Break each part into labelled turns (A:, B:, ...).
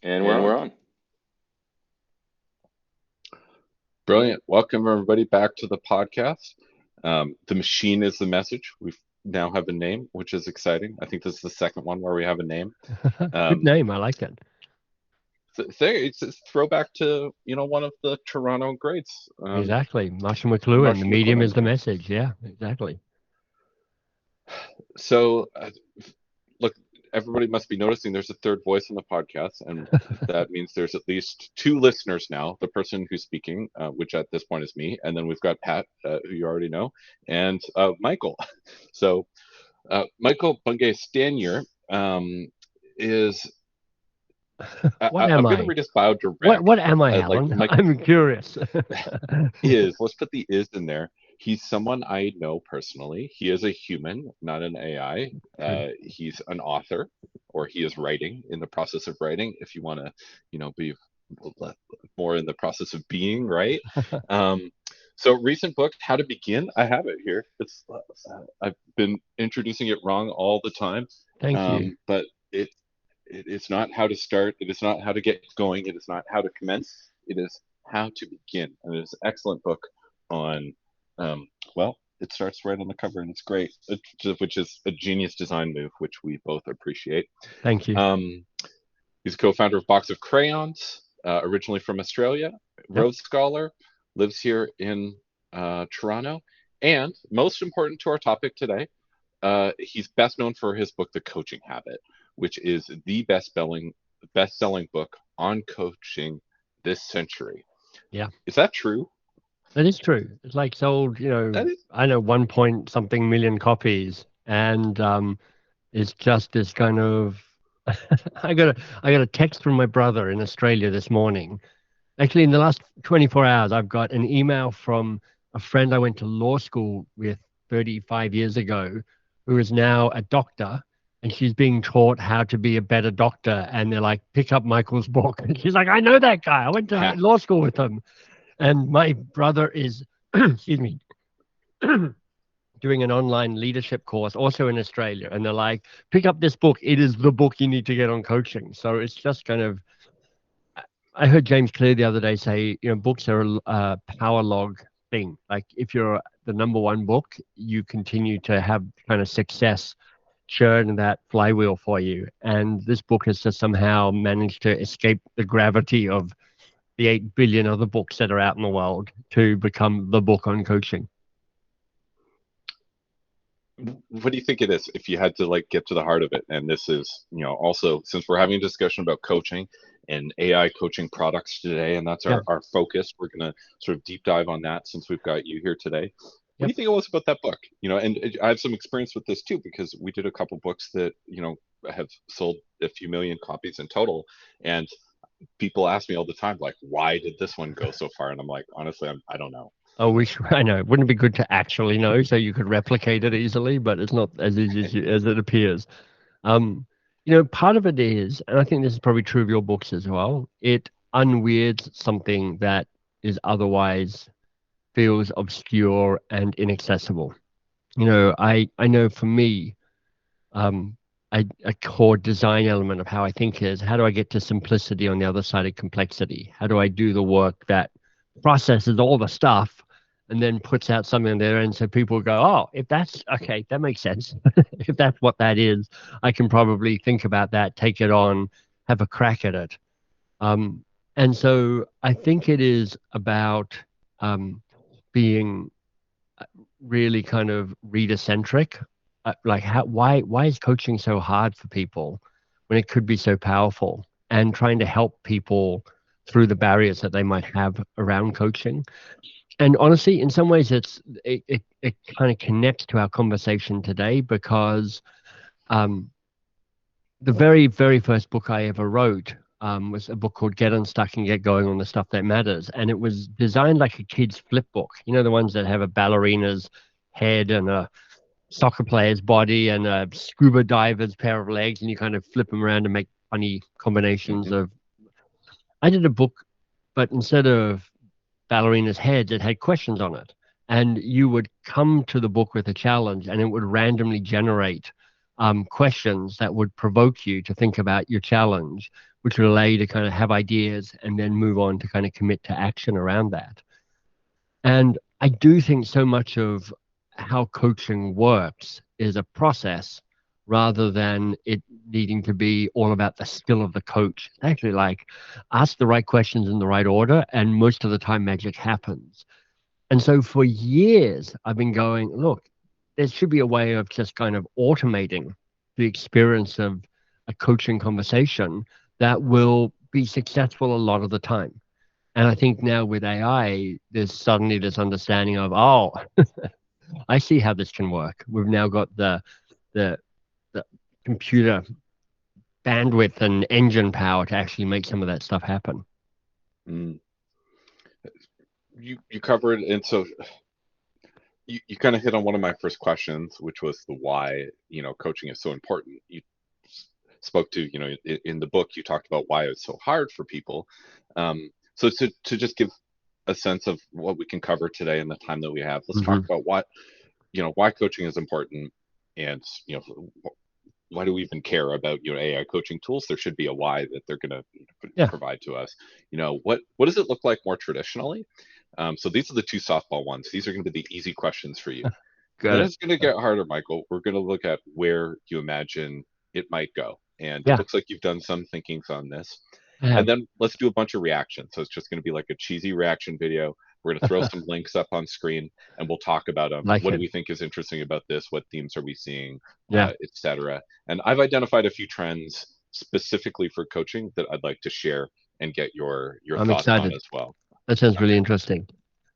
A: And we're on.
B: Brilliant. Welcome everybody back to the podcast. The machine is the message. We now have a name, which is exciting. I think this is the second one where we have a name.
C: Good
B: Um,
C: name. I like it.
B: it's a throwback to one of the Toronto greats,
C: Exactly. Marshall McLuhan. The
B: Marshall
C: medium
B: McLuhan.
C: is the message. Yeah, exactly.
B: So, look, everybody must be noticing there's a third voice in the podcast, and that means there's at least two listeners now. The person who's speaking, which at this point is me, and then we've got Pat, who you already know, and Michael. So, Michael Bungay Stanier is.
C: What
B: I'm
C: am
B: going to
C: I?
B: read his bio
C: What
B: direct.
C: am I,
B: Like
C: Alan?
B: Mike
C: I'm curious.
B: is. Let's put the is in there. He's someone I know personally. He is a human, not an AI.
C: Good.
B: He's an author, or he is writing, in the process of writing. If you want to, be more in the process of being, right? Um, so recent book, How to Begin. I have it here. I've been introducing it wrong all the time,
C: Thank you.
B: but it's not how to start. It is not how to get going. It is not how to commence. It is how to begin. And it is an excellent book on, well, it starts right on the cover and it's great, which is a genius design move, which we both appreciate.
C: Thank you.
B: Um, he's a co-founder of Box of Crayons, originally from Australia,
C: Yep.
B: Rhodes Scholar, lives here in Toronto. And most important to our topic today, he's best known for his book, The Coaching Habit, which is the best-selling book on coaching this century.
C: Yeah,
B: Is that true?
C: that is true. It's like sold,
B: That is,
C: I know 1 point something million copies, and it's just this kind of. I got a text from my brother in Australia this morning. Actually, in the last 24 hours, I've got an email from a friend I went to law school with 35 years ago, who is now a doctor, and she's being taught how to be a better doctor. And they're like, pick up Michael's book. And she's like, I know that guy. I went to
B: ha,
C: law school with him. And my brother is, excuse me, doing an online leadership course also in Australia. And they're like, pick up this book. It is the book you need to get on coaching. So it's just kind of I heard James Clear the other day say, books are a power log thing. Like if you're the number one book, you continue to have kind of success churn that flywheel for you. And this book has just somehow managed to escape the gravity of the 8 billion other books that are out in the world to become the book on coaching.
B: what do you think it is if you had to like get to the heart of it? And this is, also since we're having a discussion about coaching and AI coaching products today, and that's
C: Yeah.
B: our focus, we're going to sort of deep dive on that since we've got you here today. What do
C: Yep.
B: you think it was about that book? And I have some experience with this too, because we did a couple books that, have sold a few million copies in total. And people ask me all the time, like, why did this one go so far? And I'm like, honestly, I don't know.
C: I wish I know. Wouldn't it be good to actually know so you could replicate it easily, but it's not as easy as it appears. Um, part of it is, and I think this is probably true of your books as well, it unweirds something that is otherwise feels obscure and inaccessible. I know for me, um, a core design element of how I think is how do I get to simplicity on the other side of complexity? How do I do the work that processes all the stuff and then puts out something there? And so people go, oh, if that's okay, that makes sense. If that's what that is, I can probably think about that, take it on, have a crack at it. Um, and so I think it is about being really kind of reader centric. Like why is coaching so hard for people when it could be so powerful? And trying to help people through the barriers that they might have around coaching. And honestly, in some ways, it kind of connects to our conversation today because um, the very, very first book I ever wrote was a book called Get Unstuck and Get Going on the Stuff That Matters. And it was designed like a kid's flip book. The ones that have a ballerina's head and a soccer player's body and a scuba diver's pair of legs, and you kind of flip them around to make funny combinations
B: Hmm.
C: of. I did a book, but instead of ballerina's heads, it had questions on it. And you would come to the book with a challenge, and it would randomly generate questions that would provoke you to think about your challenge, which would allow you to kind of have ideas and then move on to kind of commit to action around that. And I do think so much of how coaching works is a process rather than it needing to be all about the skill of the coach. It's actually like ask the right questions in the right order, and most of the time magic happens. And so for years, I've been going, look, there should be a way of just kind of automating the experience of a coaching conversation that will be successful a lot of the time. And I think now with AI, there's suddenly this understanding of, oh, I see how this can work. We've now got the the computer bandwidth and engine power to actually make some of that stuff happen.
B: Mm. You covered, and so you kind of hit on one of my first questions, which was the why, coaching is so important. You spoke to, in the book, you talked about why it's so hard for people. So to just give a sense of what we can cover today in the time that we have, let's talk about why coaching is important, and why do we even care about AI coaching tools? There should be a why that they're going to provide to us. What does it look like more traditionally? So these are the two softball ones. These are going to be the easy questions for you. Then it's going to get harder, Michael. We're going to look at where you imagine it might go. And it looks like you've done some thinkings on this. And then let's do a bunch of reactions. So it's just going to be like a cheesy reaction video. We're going to throw some links up on screen, and we'll talk about them. What do we think is interesting about this? What themes are we seeing, etc. And I've identified a few trends specifically for coaching that I'd like to share and get your thoughts on as well.
C: That sounds really interesting.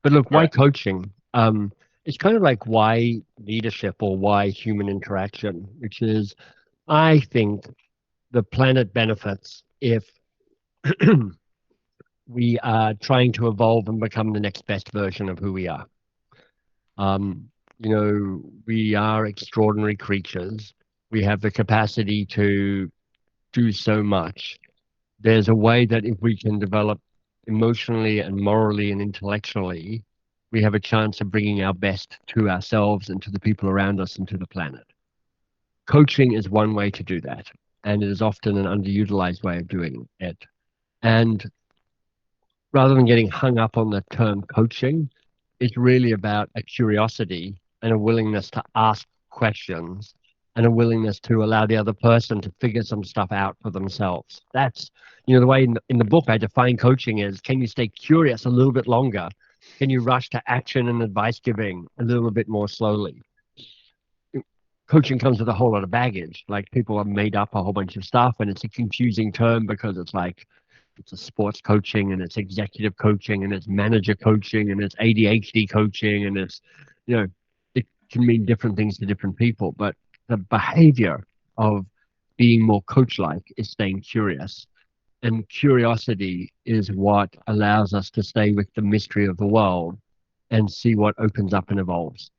C: But look, why coaching? It's kind of like why leadership or why human interaction, which is, I think, the planet benefits if we are trying to evolve and become the next best version of who we are. We are extraordinary creatures. We have the capacity to do so much. There's a way that if we can develop emotionally and morally and intellectually, we have a chance of bringing our best to ourselves and to the people around us and to the planet. Coaching is one way to do that, and it is often an underutilized way of doing it. And rather than getting hung up on the term coaching, it's really about a curiosity and a willingness to ask questions and a willingness to allow the other person to figure some stuff out for themselves. That's, the way in the book I define coaching is, can you stay curious a little bit longer? Can you rush to action and advice giving a little bit more slowly? Coaching comes with a whole lot of baggage. Like, people have made up a whole bunch of stuff, and it's a confusing term because it's like, it's a sports coaching, and it's executive coaching, and it's manager coaching, and it's ADHD coaching, and it's, it can mean different things to different people. But the behavior of being more coach-like is staying curious. And curiosity is what allows us to stay with the mystery of the world and see what opens up and evolves.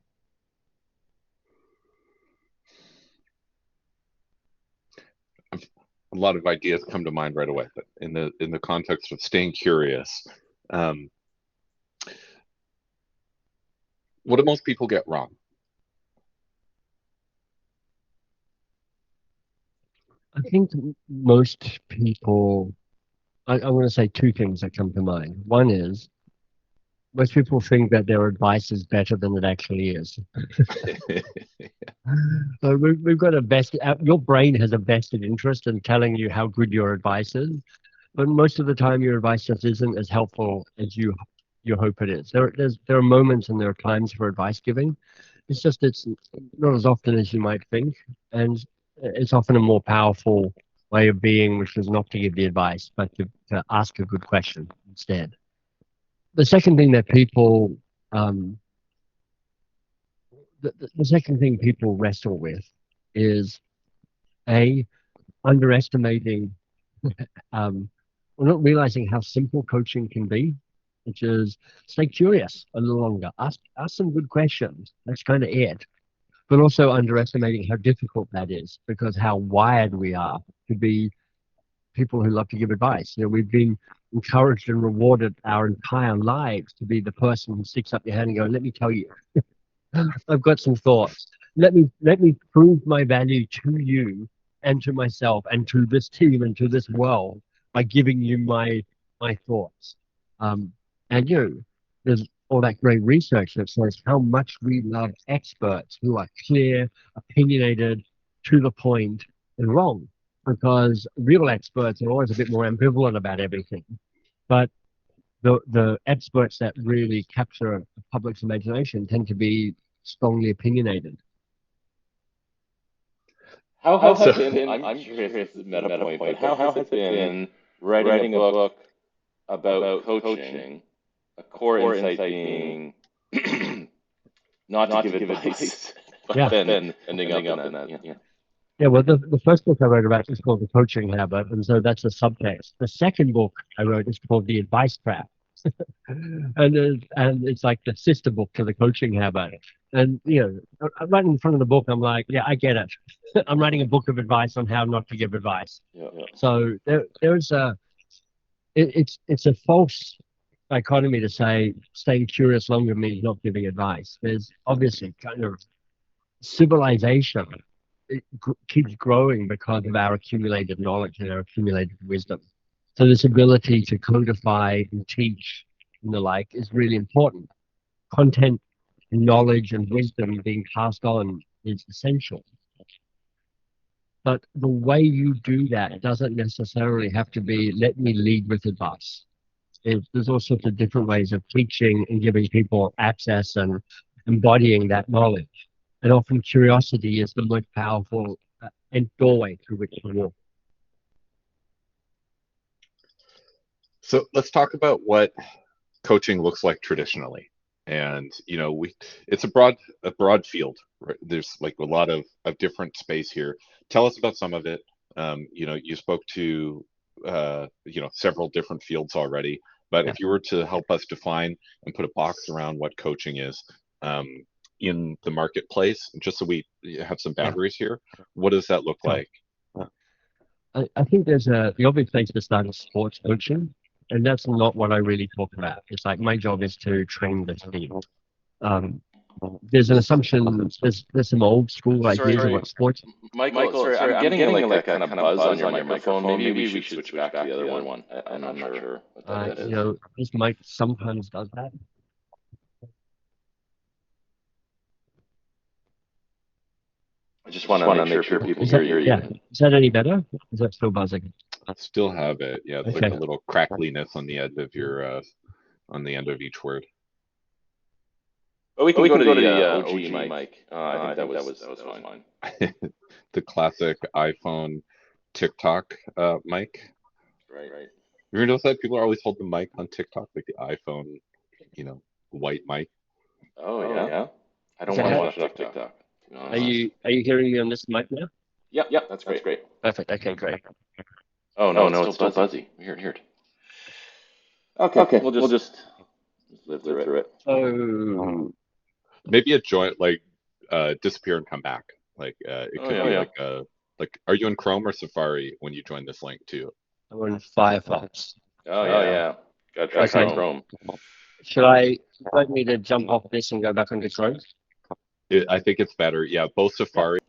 B: A lot of ideas come to mind right away, but in the context of staying curious, what do most people get wrong?
C: I think most people, I want to say two things that come to mind. One is, most people think that their advice is better than it actually is. We've got your brain has a vested interest in telling you how good your advice is, but most of the time your advice just isn't as helpful as you hope it is. There are moments and there are times for advice giving. It's not as often as you might think, and it's often a more powerful way of being, which is not to give the advice, but to ask a good question instead. The second thing that people, the second thing people wrestle with is underestimating, not realizing how simple coaching can be, which is stay curious a little longer, ask some good questions. That's kind of it. But also underestimating how difficult that is, because how wired we are to be people who love to give advice. We've been encouraged and rewarded our entire lives to be the person who sticks up your hand and go, let me tell you, I've got some thoughts. let me prove my value to you and to myself and to this team and to this world by giving you my thoughts. Um, and there's all that great research that says how much we love experts who are clear, opinionated, to the point, and wrong. Because real experts are always a bit more ambivalent about everything. But the experts that really capture the public's imagination tend to be strongly opinionated.
A: How has it been? I'm curious, this is a meta point, but how has it been writing a book about coaching, a core insight being not to give advice, but then ending up in that? Yeah.
C: Yeah, well, the first book I wrote about is called The Coaching Habit, and so that's a subtext. The second book I wrote is called The Advice Trap, and it's like the sister book to The Coaching Habit. And right in front of the book, I'm like, yeah, I get it. I'm writing a book of advice on how not to give advice.
A: Yeah.
C: So there's it's a false dichotomy to say staying curious longer means not giving advice. There's obviously kind of civilization. It keeps growing because of our accumulated knowledge and our accumulated wisdom. So this ability to codify and teach and the like is really important. Content, knowledge, and wisdom being passed on is essential. But the way you do that doesn't necessarily have to be, let me lead with advice. There's all sorts of different ways of teaching and giving people access and embodying that knowledge. And often curiosity is the most powerful and doorway through which to walk.
B: So let's talk about what coaching looks like traditionally. And it's a broad field. Right? There's like a lot of different space here. Tell us about some of it. You spoke to several different fields already. But if you were to help us define and put a box around what coaching is, in the marketplace, just so we have some boundaries here, what does that look like?
C: I think there's the obvious place to start is sports coaching, and that's not what I really talk about. It's like my job is to train the team. There's an assumption, there's some old school ideas of what sports.
A: Michael, sorry, I'm getting like a kind of buzz on your microphone. Maybe we should switch back to the other one. I'm not sure what that is.
C: This mic sometimes does that.
A: I just want to make sure people hear you.
C: Yeah. Is that any better? Is that still buzzing?
B: I still have it. Yeah, it's like a little crackliness on the end of your on the end of each word.
A: But we can go to the OG mic. I think that was fine.
B: The classic iPhone TikTok mic.
A: Right.
B: You ever notice that people are always holding the mic on TikTok, like the iPhone, white mic?
A: Oh yeah. I don't want to watch TikTok.
C: Are you hearing me on this mic now?
A: Yep. That's great.
C: Perfect. Okay, great.
A: Oh no, it's still fuzzy. Weird. Okay. We'll just live through it.
C: So
B: maybe a joint like disappear and come back. Like it could be like are you in Chrome or Safari when you join this link too?
C: I'm on Firefox.
A: Oh yeah. Got to try Chrome.
C: Should I like me to jump off this and go back onto Chrome?
B: I think it's better. Yeah, both Safari.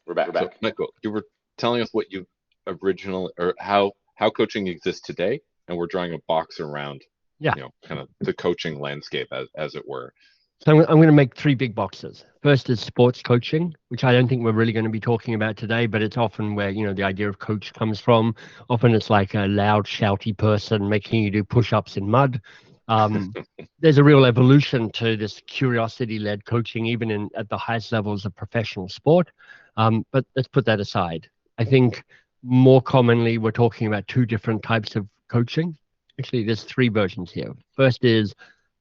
A: We're back.
B: So, Michael, you were telling us what you originally or how coaching exists today, and we're drawing a box around kind of the coaching landscape as it were.
C: So I'm going to make three big boxes. First is sports coaching, which I don't think we're really going to be talking about today, but it's often where, the idea of coach comes from. Often it's like a loud, shouty person making you do push-ups in mud. There's a real evolution to this curiosity-led coaching, even at the highest levels of professional sport. But let's put that aside. I think more commonly we're talking about two different types of coaching. Actually, there's three versions here. First is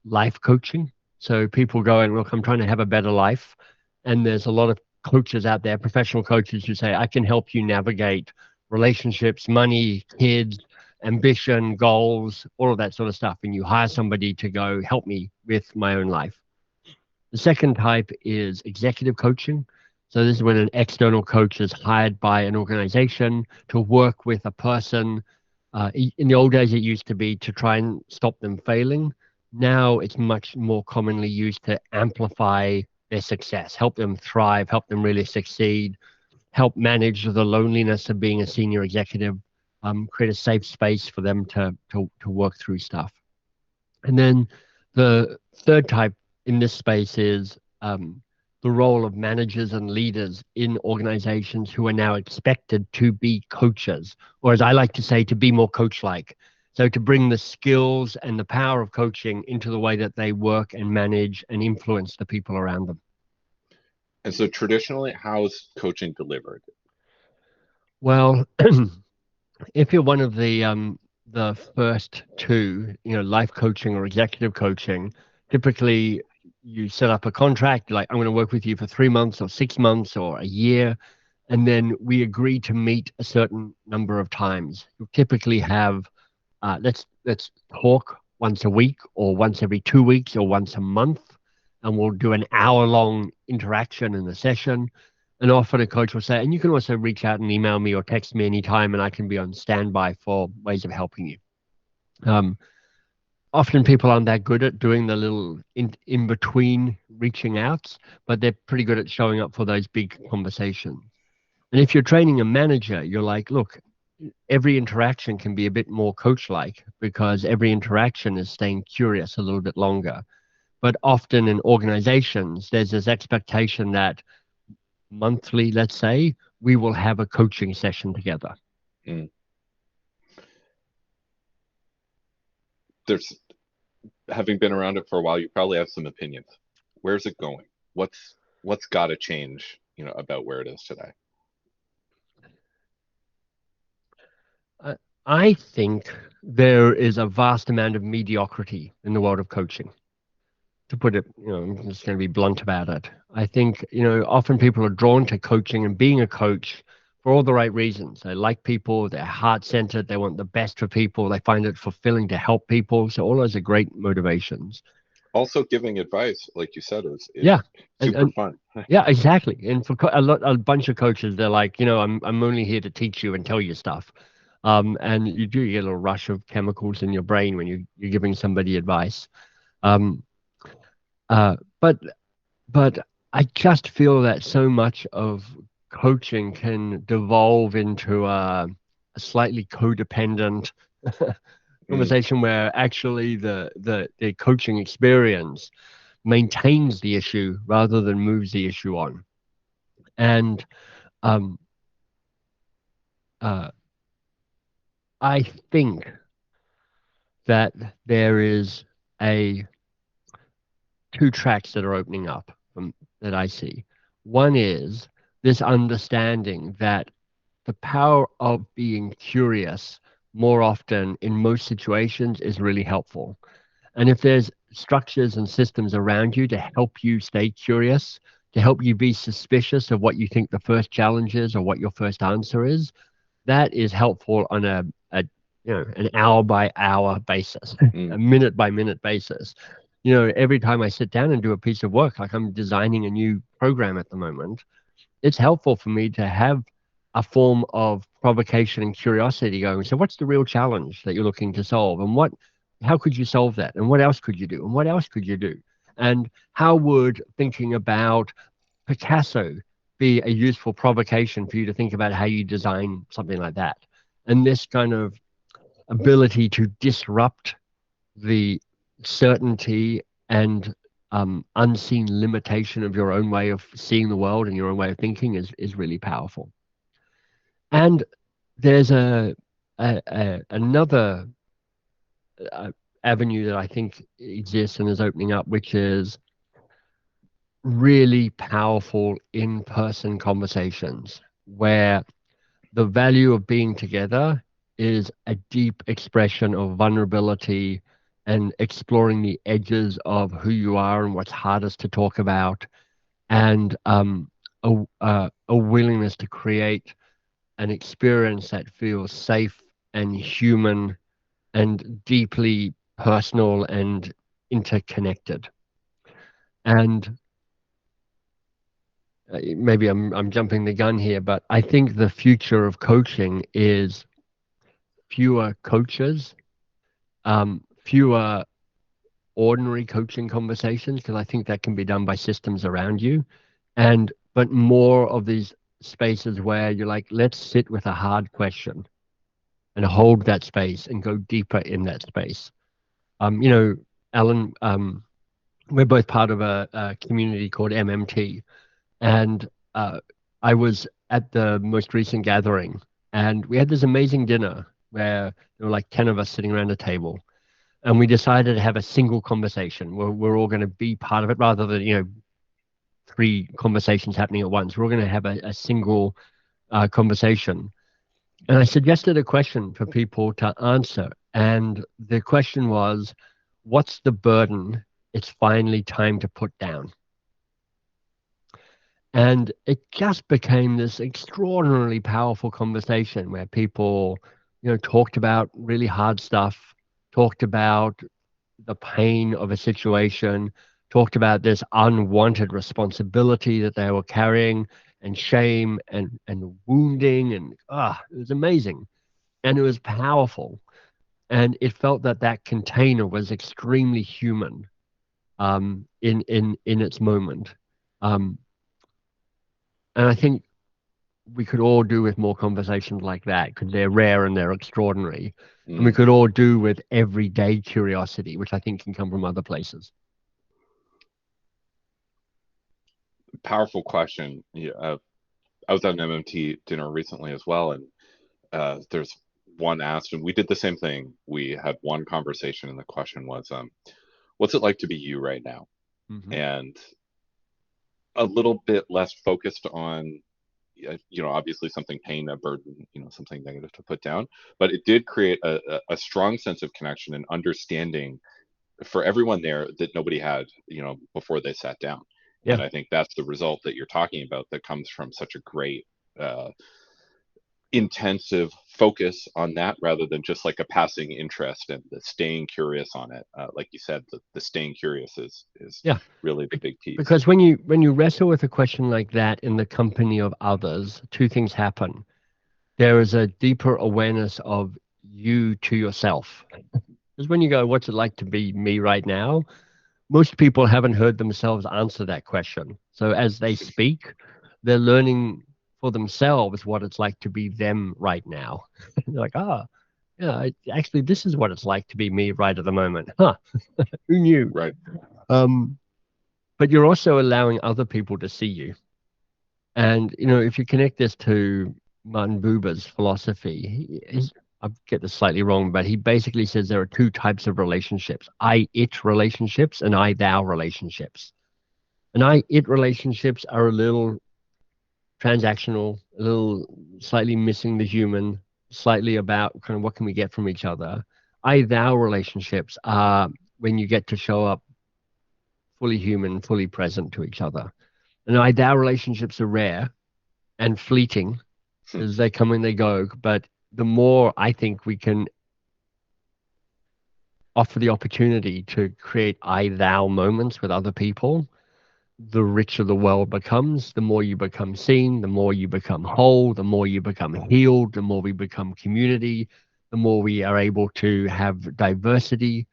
C: life coaching. So people going, look, I'm trying to have a better life. And there's a lot of coaches out there, professional coaches who say, I can help you navigate relationships, money, kids, ambition, goals, all of that sort of stuff. And you hire somebody to go help me with my own life. The second type is executive coaching. So this is when an external coach is hired by an organization to work with a person. In the old days, it used to be to try and stop them failing. Now it's much more commonly used to amplify their success, help them thrive, help them really succeed, help manage the loneliness of being a senior executive, create a safe space for them to work through stuff. And then the third type in this space is the role of managers and leaders in organizations who are now expected to be coaches, or as I like to say, to be more coach-like. So to bring the skills and the power of coaching into the way that they work and manage and influence the people around them.
B: And so traditionally, how's coaching delivered?
C: Well, if you're one of the first two, life coaching or executive coaching, typically you set up a contract, like I'm going to work with you for 3 months or 6 months or a year, and then we agree to meet a certain number of times. You typically have let's talk once a week or once every 2 weeks or once a month, and we'll do an hour-long interaction in the session. And often a coach will say, and you can also reach out and email me or text me anytime, and I can be on standby for ways of helping you. Often people aren't that good at doing the little in between reaching outs, but they're pretty good at showing up for those big conversations. And if you're training a manager, you're like, look, every interaction can be a bit more coach-like because every interaction is staying curious a little bit longer. But often in organizations, there's this expectation that monthly, let's say, we will have a coaching session together.
B: Having been around it for a while, you probably have some opinions. Where's it going? What's got to change, about where it is today?
C: I think there is a vast amount of mediocrity in the world of coaching. To put it, I'm just going to be blunt about it. I think, often people are drawn to coaching and being a coach for all the right reasons. They like people, they're heart-centered, they want the best for people, they find it fulfilling to help people. So all those are great motivations.
B: Also, giving advice, like you said, is
C: yeah,
B: super fun.
C: Yeah, exactly. And for a bunch of coaches, they're like, I'm only here to teach you and tell you stuff. And you get a little rush of chemicals in your brain when you're giving somebody advice. But I just feel that so much of coaching can devolve into a slightly codependent conversation where actually the coaching experience maintains the issue rather than moves the issue on. And I think that there is two tracks that are opening up that I see. One is this understanding that the power of being curious more often in most situations is really helpful. And if there's structures and systems around you to help you stay curious, to help you be suspicious of what you think the first challenge is or what your first answer is, that is helpful on an hour by hour basis, a minute by minute basis. Every time I sit down and do a piece of work, like I'm designing a new program at the moment, it's helpful for me to have a form of provocation and curiosity going. So what's the real challenge that you're looking to solve? And how could you solve that? And what else could you do? And what else could you do? And how would thinking about Picasso be a useful provocation for you to think about how you design something like that? And this kind of ability to disrupt the certainty and unseen limitation of your own way of seeing the world and your own way of thinking is really powerful. And there's another avenue that I think exists and is opening up, which is really powerful in-person conversations where the value of being together is a deep expression of vulnerability and exploring the edges of who you are and what's hardest to talk about, and a willingness to create an experience that feels safe and human and deeply personal and interconnected. And maybe I'm jumping the gun here, but I think the future of coaching is fewer coaches, fewer ordinary coaching conversations, because I think that can be done by systems around you, but more of these spaces where you're like, let's sit with a hard question and hold that space and go deeper in that space. Alan, we're both part of a community called MMT, and I was at the most recent gathering, and we had this amazing dinner where there were like 10 of us sitting around a table, and we decided to have a single conversation where we're all going to be part of it rather than, 3 conversations happening at once. We're all going to have a single conversation. And I suggested a question for people to answer. And the question was, what's the burden it's finally time to put down? And it just became this extraordinarily powerful conversation where people, talked about really hard stuff, talked about the pain of a situation, talked about this unwanted responsibility that they were carrying, and shame and wounding, and it was amazing, and it was powerful, and it felt that container was extremely human, in its moment, and I think we could all do with more conversations like that, because they're rare and they're extraordinary. And we could all do with everyday curiosity, which I think can come from other places.
B: Powerful question. Yeah, I was at an MMT dinner recently as well, and there's one asked, and we did the same thing. We had one conversation, and the question was, what's it like to be you right now?
C: Mm-hmm.
B: And a little bit less focused on, obviously something pain, a burden, something negative to put down, but it did create a strong sense of connection and understanding for everyone there that nobody had, before they sat down.
C: Yeah.
B: And I think that's the result that you're talking about, that comes from such a great intensive focus on that, rather than just like a passing interest and the staying curious on it. Like you said, the staying curious is really the big piece.
C: Because when you wrestle with a question like that in the company of others, 2 things happen. There is a deeper awareness of you to yourself. Because when you go, what's it like to be me right now? Most people haven't heard themselves answer that question. So as they speak, they're learning for themselves what it's like to be them right now. They're like, yeah, actually, this is what it's like to be me right at the moment. Huh? Who knew?
B: Right.
C: But you're also allowing other people to see you. And, if you connect this to Martin Buber's philosophy, I get this slightly wrong, but he basically says there are 2 types of relationships: I-it relationships and I-thou relationships. And I-it relationships are a little transactional, a little slightly missing the human, slightly about kind of what can we get from each other. I-thou relationships are when you get to show up fully human, fully present to each other. And I-thou relationships are rare and fleeting, as they come and they go. But the more I think we can offer the opportunity to create I-thou moments with other people, the richer the world becomes. The more you become seen, the more you become whole, the more you become healed, the more we become community, the more we are able to have diversity.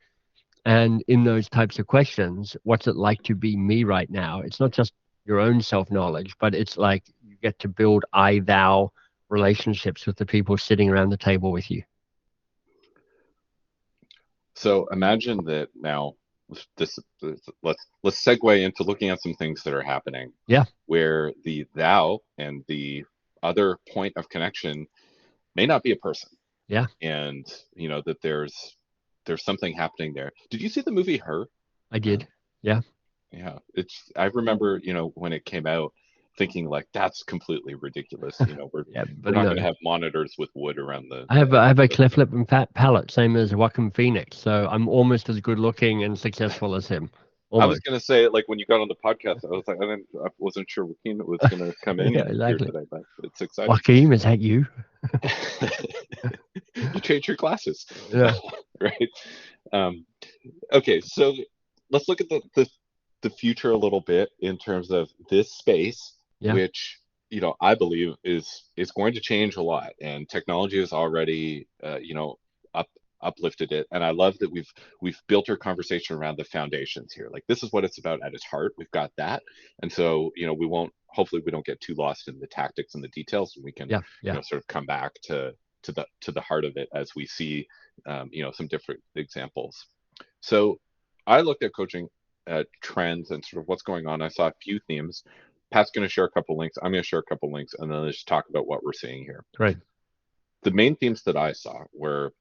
C: And in those types of questions, what's it like to be me right now? It's not just your own self-knowledge, but it's like you get to build I-thou relationships with the people sitting around the table with you.
B: So imagine that now. Let's segue into looking at some things that are happening.
C: Yeah.
B: Where the thou and the other point of connection may not be a person.
C: Yeah.
B: And that there's something happening there. Did you see the movie Her?
C: I did. Yeah.
B: Yeah. I remember, when it came out, thinking like, that's completely ridiculous. We're not going to have monitors with wood around the.
C: I have a cleft lip and fat palate, same as Joaquin Phoenix. So I'm almost as good looking and successful as him. Almost.
B: I was going to say, like, when you got on the podcast, I was like, I wasn't sure Joaquin was going to come in
C: yeah, exactly.
B: here today, but it's exciting.
C: Joaquin, is that you?
B: You changed your glasses.
C: Yeah.
B: Right. Okay, so let's look at the future a little bit in terms of this space, which I believe is going to change a lot, and technology is already up uplifted it. And I love that we've built our conversation around the foundations here. Like, this is what it's about at its heart. We've got that. And so, hopefully we don't get too lost in the tactics and the details, and we can, sort of come back to the heart of it as we see, some different examples. So I looked at coaching trends and sort of what's going on. I saw a few themes. Pat's going to share a couple links. I'm going to share a couple links, and then let's talk about what we're seeing here.
C: Right.
B: The main themes that I saw were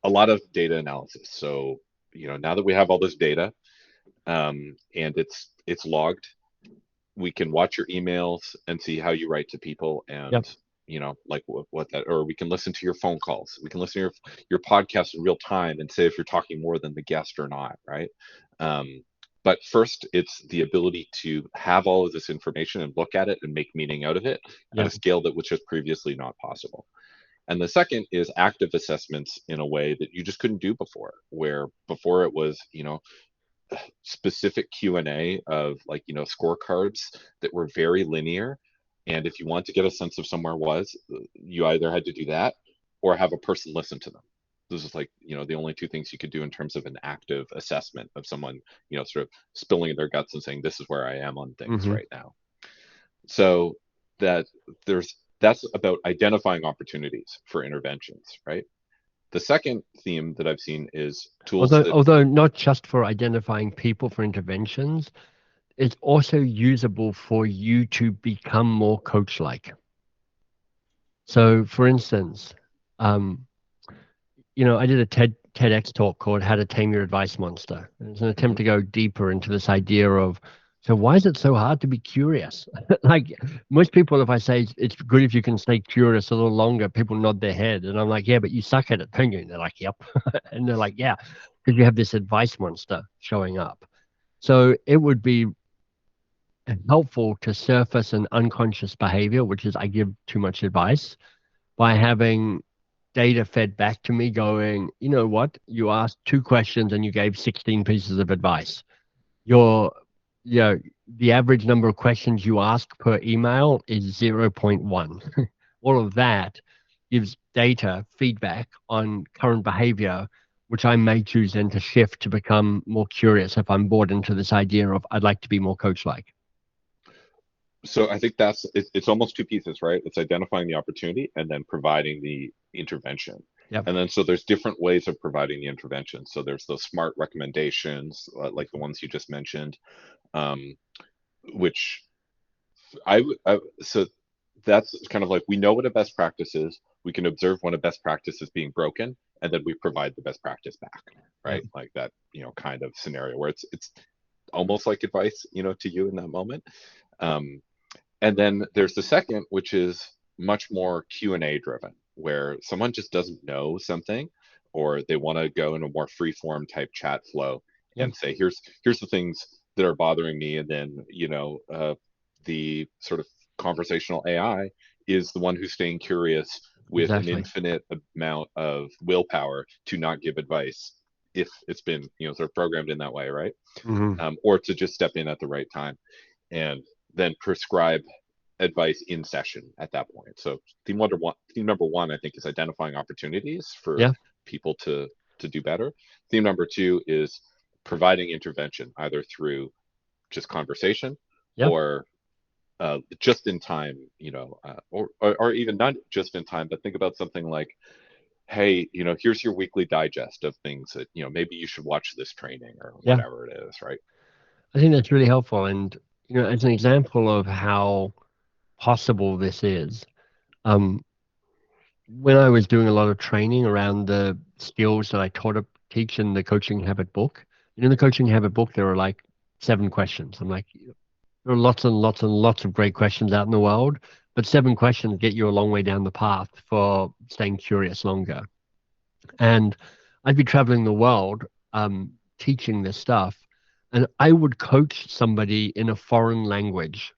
B: a lot of data analysis. So, now that we have all this data, and it's logged, we can watch your emails and see how you write to people, and like what that, or we can listen to your phone calls. We can listen to your podcast in real time and say if you're talking more than the guest or not, right? But first, it's the ability to have all of this information and look at it and make meaning out of it at a scale that was just previously not possible. And the second is active assessments in a way that you just couldn't do before, where before it was, specific Q&A of like, scorecards that were very linear. And if you want to get a sense of somewhere was, you either had to do that or have a person listen to them. This is like, the only two things you could do in terms of an active assessment of someone, sort of spilling their guts and saying, this is where I am on things right now. So that's about identifying opportunities for interventions, right? The second theme that I've seen is tools.
C: Although not just for identifying people for interventions, it's also usable for you to become more coach-like. So, for instance, I did a TEDx talk called "How to Tame Your Advice Monster." It's an attempt to go deeper into this idea of, so why is it so hard to be curious? Like, most people, if I say it's good if you can stay curious a little longer, people nod their head. And I'm like, yeah, but you suck at it, don't you? And they're like, yep. And they're like, yeah, because you have this advice monster showing up. So it would be helpful to surface an unconscious behavior, which is I give too much advice, by having data fed back to me going, you know what? You asked 2 questions and you gave 16 pieces of advice. The average number of questions you ask per email is 0.1. All of that gives data feedback on current behavior, which I may choose then to shift to become more curious if I'm bought into this idea of I'd like to be more coach-like.
B: So I think it's almost 2 pieces, right? It's identifying the opportunity and then providing the intervention.
C: Yep.
B: And then so there's different ways of providing the intervention. So there's those smart recommendations, like the ones you just mentioned, which so that's kind of like, we know what a best practice is. We can observe when a best practice is being broken, and then we provide the best practice back, right? Like that, kind of scenario where it's almost like advice, to you in that moment. And then there's the second, which is much more Q&A driven, where someone just doesn't know something, or they want to go in a more free form type chat flow and say, here's the things that are bothering me. And then, the sort of conversational AI is the one who's staying curious with an infinite amount of willpower to not give advice if it's been, sort of programmed in that way, right? Or to just step in at the right time and then prescribe advice in session at that point. So theme number one, I think, is identifying opportunities for people to do better. Theme number 2 is providing intervention, either through just conversation or just in time, or even not just in time, but think about something like, hey, here's your weekly digest of things that, maybe you should watch this training or whatever it is, right?
C: I think that's really helpful. And, as an example of how possible this is, when I was doing a lot of training around the skills that I teach in the Coaching Habit book, in the Coaching Habit book, there are like 7 questions. I'm like, there are lots and lots and lots of great questions out in the world, but 7 questions get you a long way down the path for staying curious longer. And I'd be traveling the world teaching this stuff, and I would coach somebody in a foreign language.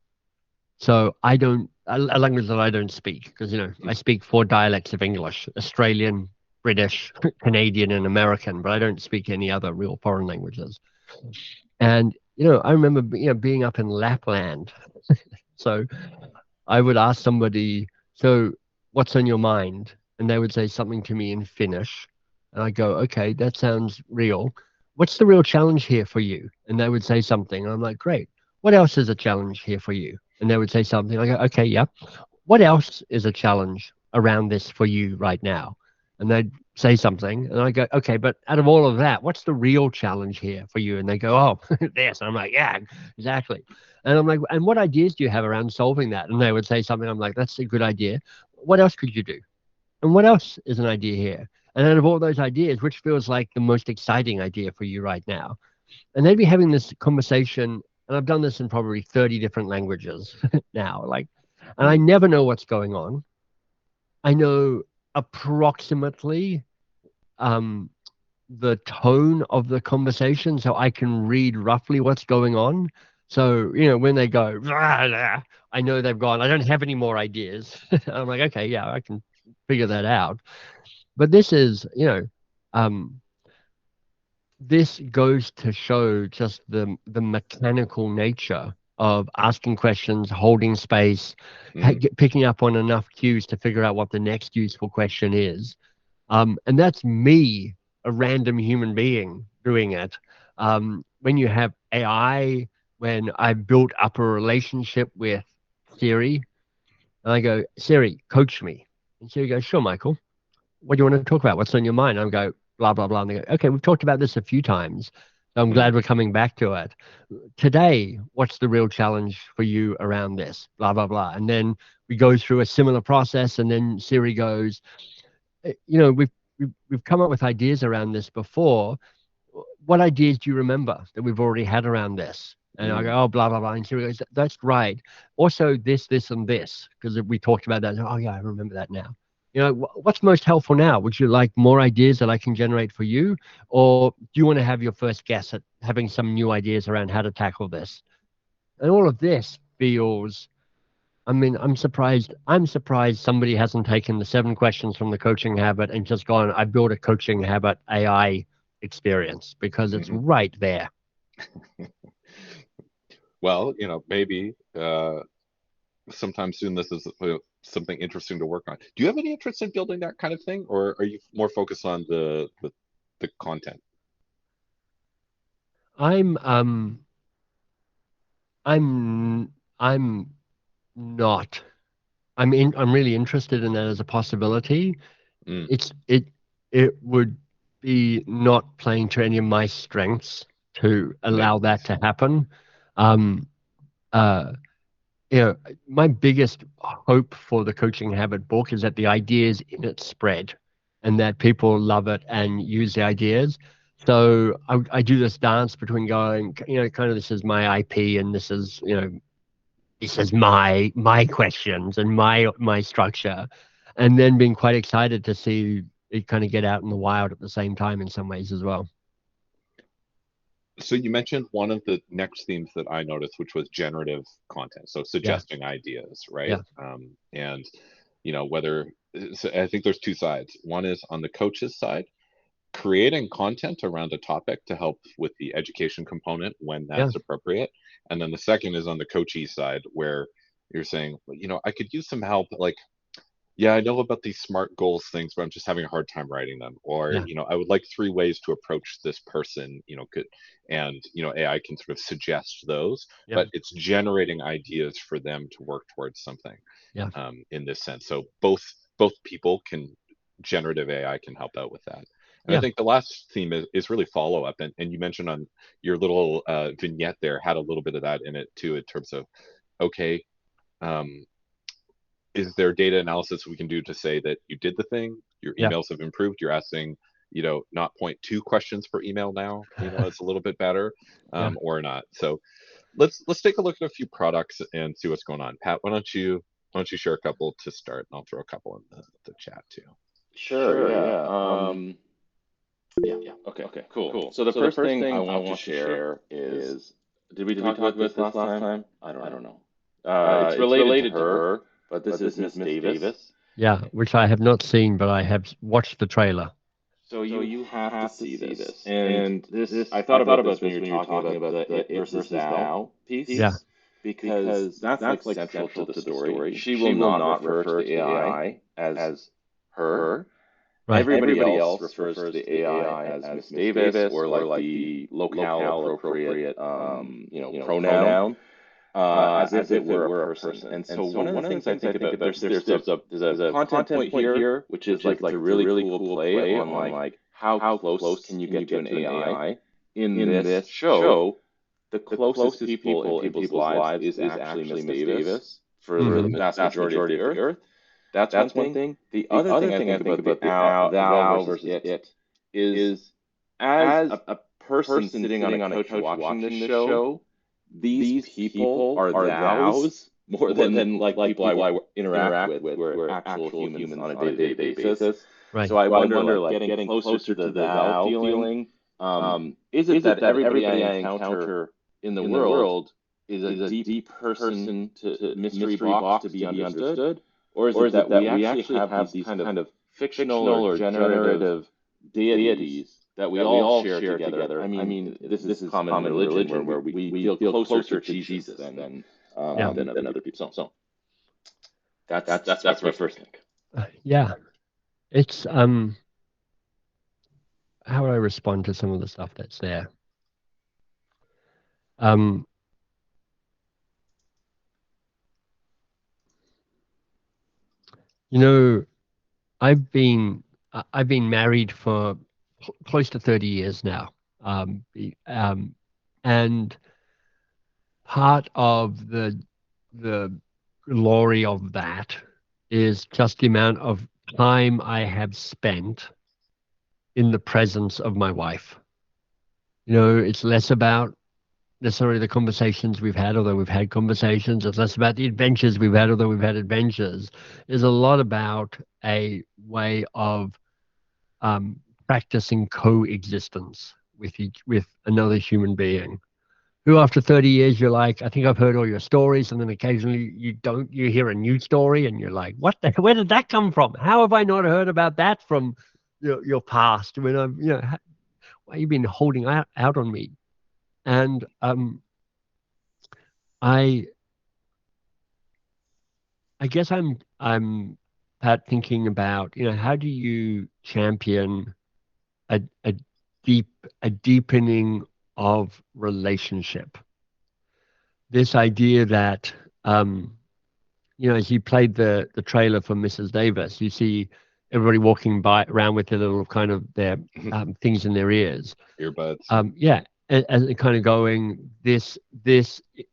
C: So a language that I don't speak, because, I speak 4 dialects of English: Australian, British, Canadian, and American, but I don't speak any other real foreign languages. And, I remember, being up in Lapland. So I would ask somebody, so what's on your mind? And they would say something to me in Finnish. And I go, okay, that sounds real. What's the real challenge here for you? And they would say something. And I'm like, great. What else is a challenge here for you? And they would say something. I go, okay, yeah. What else is a challenge around this for you right now? And they'd say something. And I go, okay, but out of all of that, what's the real challenge here for you? And they go, oh, this. And I'm like, yeah, exactly. And I'm like, and what ideas do you have around solving that? And they would say something. I'm like, that's a good idea. What else could you do? And what else is an idea here? And out of all those ideas, which feels like the most exciting idea for you right now? And they'd be having this conversation, and I've done this in probably 30 different languages now, like, and I never know what's going on. I know approximately um, the tone of the conversation, so I can read roughly what's going on. So, when they go, "Rah, rah," I know they've gone, I don't have any more ideas. I'm like, okay, yeah, I can figure that out. But this is, um, this goes to show just the mechanical nature of asking questions, holding space, picking up on enough cues to figure out what the next useful question is. And that's me, a random human being, doing it. When you have AI, when I built up a relationship with Siri, and I go, Siri, coach me. And Siri goes, sure, Michael. What do you want to talk about? What's on your mind? I go, blah, blah, blah. And they go, okay, we've talked about this a few times. So I'm glad we're coming back to it. Today, what's the real challenge for you around this? Blah, blah, blah. And then we go through a similar process. And then Siri goes, we've come up with ideas around this before. What ideas do you remember that we've already had around this? And I go, oh, blah, blah, blah. And Siri goes, that's right. Also, this, and this, because we talked about that. Oh, yeah, I remember that now. What's most helpful now? Would you like more ideas that I can generate for you? Or do you want to have your first guess at having some new ideas around how to tackle this? And all of this feels, I'm surprised. I'm surprised somebody hasn't taken the 7 questions from the coaching habit and just gone, I built a coaching habit AI experience, because it's right there.
B: Well, maybe sometime soon this is something interesting to work on. Do you have any interest in building that kind of thing, or are you more focused on the content?
C: I'm not. I'm really interested in that as a possibility. It would be not playing to any of my strengths to allow that to happen. My biggest hope for the Coaching Habit book is that the ideas in it spread and that people love it and use the ideas. So I do this dance between going, kind of, this is my IP and this is, this is my questions and my structure, and then being quite excited to see it kind of get out in the wild at the same time in some ways as well.
B: So you mentioned one of the next themes that I noticed, which was generative content. So suggesting ideas, right? And whether, so I think there's 2 sides. One is on the coach's side, creating content around a topic to help with the education component when that's appropriate. And then the second is on the coachee side, where you're saying, I could use some help. Like, I know about these SMART goals things, but I'm just having a hard time writing them. Or, I would like 3 ways to approach this person, and, AI can sort of suggest those, but it's generating ideas for them to work towards something in this sense. So both people can, generative AI can help out with that. And I think the last theme is really follow-up. And you mentioned on your little vignette there had a little bit of that in it too, in terms of, okay, is there data analysis we can do to say that you did the thing, your emails have improved, you're asking, not 0.2 questions per email now, it's a little bit better, or not. So let's take a look at a few products and see what's going on. Pat, why don't you share a couple to start, and I'll throw a couple in the chat too.
A: Sure, Okay, cool. So the first thing I want to share is, did we talk about this last time? I don't know. It's related to her, but this is Miss Davis.
C: Yeah, which I have not seen, but I have watched the trailer.
A: So you have to see this. And this, I thought about this when you were talking about the it versus thou piece.
C: Yeah.
A: Because that's like central to the story. She will not refer to AI as her.
C: Right.
A: Everybody else refers to the AI as Miss Davis, or like the locale appropriate, pronoun, as if it were a person. And so one of the things I think about, there's a content point here, which is like it's a really cool play on like how close can you get to an AI. In this show, the closest people in people's lives is actually Miss Davis for the vast majority of the Earth. That's one thing. The other thing I think about the thou versus it is, as a person sitting on a couch watching this show, these people are thous more than like people I interact with, who are actual humans on a day-to-day basis.
C: Right.
A: So I wonder, like, getting closer to the thou feeling, is it that everybody I encounter in the world is a deep person to mystery box to be understood? Or is it that we actually have these kind of fictional or generative deities that we all share together? I mean, this is common in religion where we feel closer to Jesus than other people. So that's my first thing.
C: Yeah. It's how would I respond to some of the stuff that's there? You know, I've been married for close to 30 years now. And part of the glory of that is just the amount of time I have spent in the presence of my wife. It's less about necessarily the conversations we've had, although we've had conversations. It's less about the adventures we've had, although we've had adventures. There's a lot about a way of practicing coexistence with another human being, who after 30 years, you're like, I think I've heard all your stories. And then occasionally you hear a new story and you're like, where did that come from? How have I not heard about that from your past? When why have you been holding out on me? And I guess I'm Pat, thinking about, how do you champion a deepening of relationship? This idea that as you played the trailer for Mrs. Davis, you see everybody walking around with their little kind of their things in their ears,
B: earbuds.
C: Yeah, and kind of going, this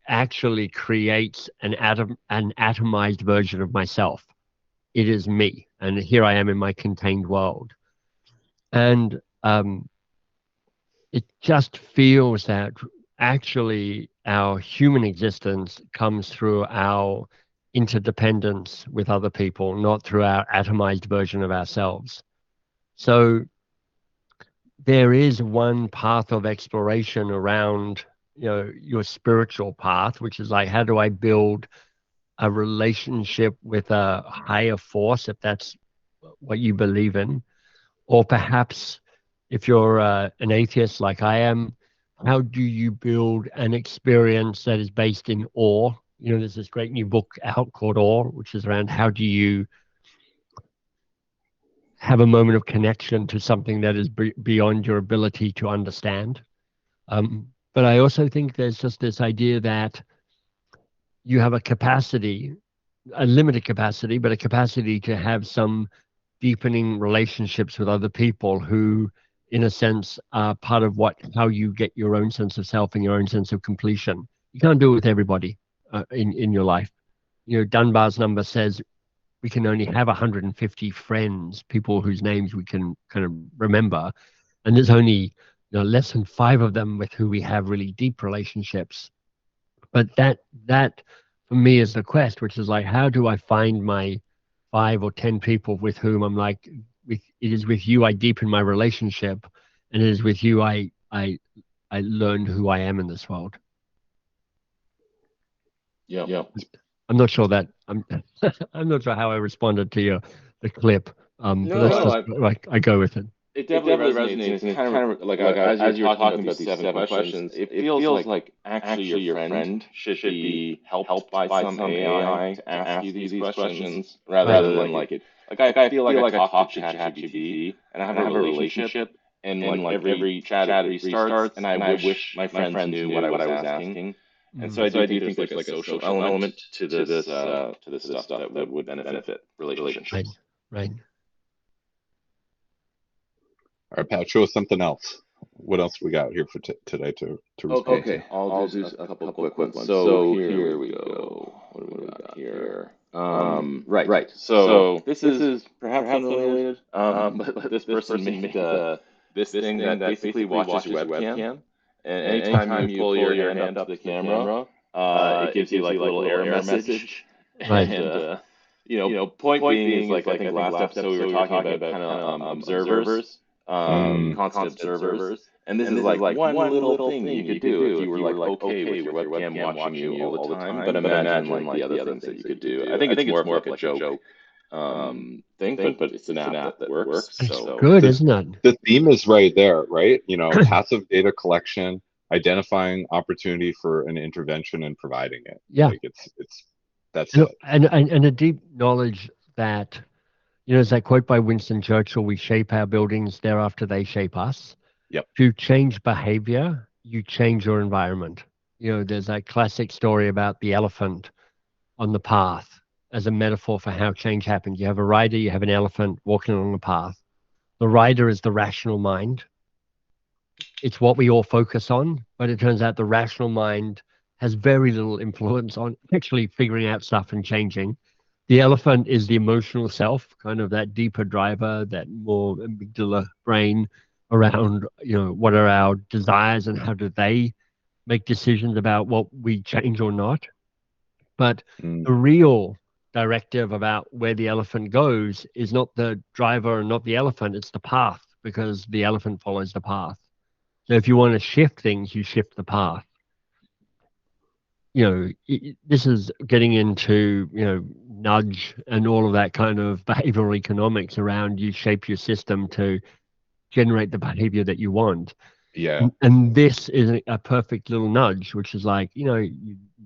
C: actually creates an atomized version of myself. It is me, and here I am in my contained world, and it just feels that actually our human existence comes through our interdependence with other people, not through our atomized version of ourselves. So there is one path of exploration around, your spiritual path, which is like, how do I build a relationship with a higher force, if that's what you believe in? Or perhaps if you're an atheist like I am, how do you build an experience that is based in awe? There's this great new book out called Awe, which is around how do you have a moment of connection to something that is beyond your ability to understand. But I also think there's just this idea that you have a capacity, a limited capacity, but a capacity to have some deepening relationships with other people who, in a sense, are part of how you get your own sense of self and your own sense of completion. You can't do it with everybody in your life. Dunbar's number says we can only have 150 friends, people whose names we can kind of remember, and there's only less than 5 of them with who we have really deep relationships. But that for me is the quest, which is like, how do I find my 5 or 10 people with whom I'm like, it is with you I deepen my relationship, and it is with you I learn who I am in this world.
A: Yeah.
C: I'm not sure that I'm not sure how I responded to the clip. I go with it.
A: It definitely resonates, and it's kind of like as you were talking about these 7 questions, it feels like actually your friend should be helped by some AI to ask you these questions, rather than like Like I feel like I talk to ChatGPT and I have a relationship, and like every chat restarts, and I wish my friends knew what I was asking. And so I do think there's like a social element to this stuff that would benefit relationships.
C: Right.
B: All right, Pat, show us something else. What else we got here for today to respond to?
A: Okay, I'll do a couple quick ones. So here we go. What do we got here? Right. So this is perhaps unrelated, but this person made this thing that basically watches your webcam, and anytime you pull your hand up to the camera, it gives you like a little error message.
C: Right.
A: And point being is like I think last episode we were talking about kind of observers, constant observers. And this is like one little thing you could do if you were like okay with your webcam watching you all the time. But imagine like the other things that you could do. I think it's more of like a joke thing, but it's an app that works. So
C: Good, isn't it?
B: The theme is right there, right? Passive data collection, identifying opportunity for an intervention and providing it.
C: Yeah.
B: Like that's it.
C: And a deep knowledge that, there's that quote by Winston Churchill, we shape our buildings, thereafter they shape us.
B: Yep.
C: If you change behavior, you change your environment. There's that classic story about the elephant on the path as a metaphor for how change happens. You have a rider, you have an elephant walking along the path. The rider is the rational mind. It's what we all focus on, but it turns out the rational mind has very little influence on actually figuring out stuff and changing. The elephant is the emotional self, kind of that deeper driver, that more amygdala brain around, what are our desires and how do they make decisions about what we change or not. But the real directive about where the elephant goes is not the driver and not the elephant, it's the path, because the elephant follows the path. So if you want to shift things, you shift the path. This is getting into, nudge and all of that kind of behavioral economics around you shape your system to generate the behavior that you want.
B: Yeah.
C: And this is a perfect little nudge, which is like, you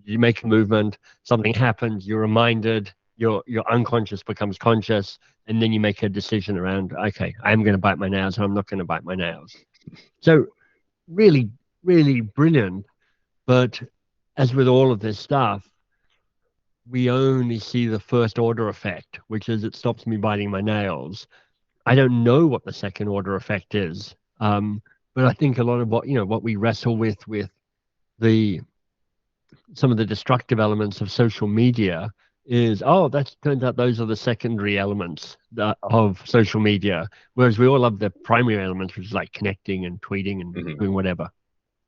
C: make a movement, something happens, you're reminded, your unconscious becomes conscious, and then you make a decision around, okay, I'm going to bite my nails, and I'm not going to bite my nails. So really, really brilliant. But as with all of this stuff, we only see the first order effect, which is it stops me biting my nails. I don't know what the second order effect is. But I think a lot of what we wrestle with some of the destructive elements of social media is, that turns out those are the secondary elements of social media, whereas we all love the primary elements, which is like connecting and tweeting and doing whatever.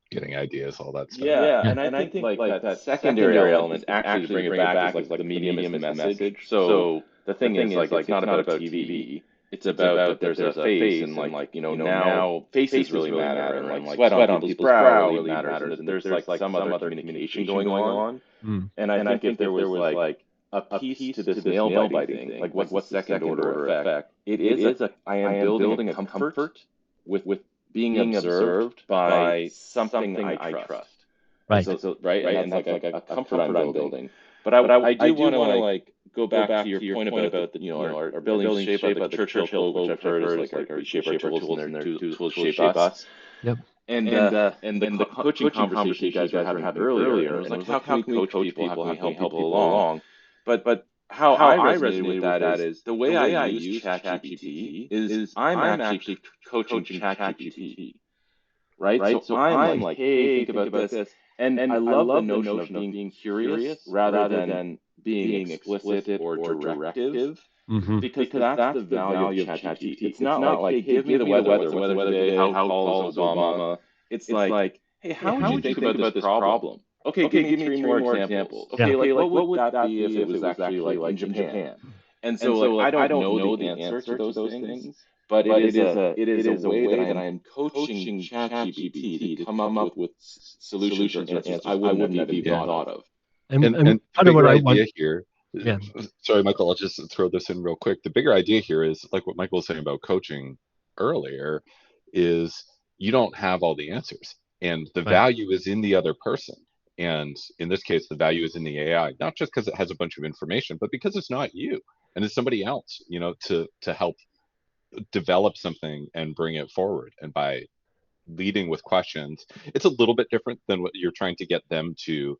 B: Getting ideas, all that stuff.
A: Yeah. And I think like that secondary element, actually bring it back is like the medium is the message. So the thing is like it's not about TV. It's about that there's a face, and like now faces really matter, and like sweat on people's brow really matters, and there's like some other communication going on. And I think if there was like a piece to this nail biting thing, like what's the second order effect? It is I am building a comfort with being observed by something I trust.
C: Right.
A: So right, and that's like a comfort I'm building. But I do want to like go back to your point about the our building shaped by the Churchill quote, which I've heard is like our shape our tools, and their tools shape us.
C: Yep.
A: And the coaching conversation you guys were having earlier, it was like how can we coach people, how can we help people along? But how I resonate with that is the way I use ChatGPT is I'm actually coaching ChatGPT, right? So I'm like, hey, think about this. And I love the notion of being curious rather than being explicit or directive, because that's the value of ChatGPT. It's not like, hey, give me the weather, what's the weather today, how tall is Obama. It's like, hey, how would you think about this problem? Okay, give me three more examples. Okay, like what would that be if it was actually like in Japan? And so like I don't know the answer to those things, but it is a way that I am coaching ChatGPT to come up with solutions or answers I wouldn't have even thought of.
C: And
B: the bigger idea here,
C: yeah.
B: Sorry, Michael, I'll just throw this in real quick. The bigger idea here is like what Michael was saying about coaching earlier, is you don't have all the answers, and the value is in the other person. And in this case, the value is in the AI, not just because it has a bunch of information, but because it's not you. and it's somebody else, to help develop something and bring it forward. And by leading with questions, it's a little bit different than what you're trying to get them to,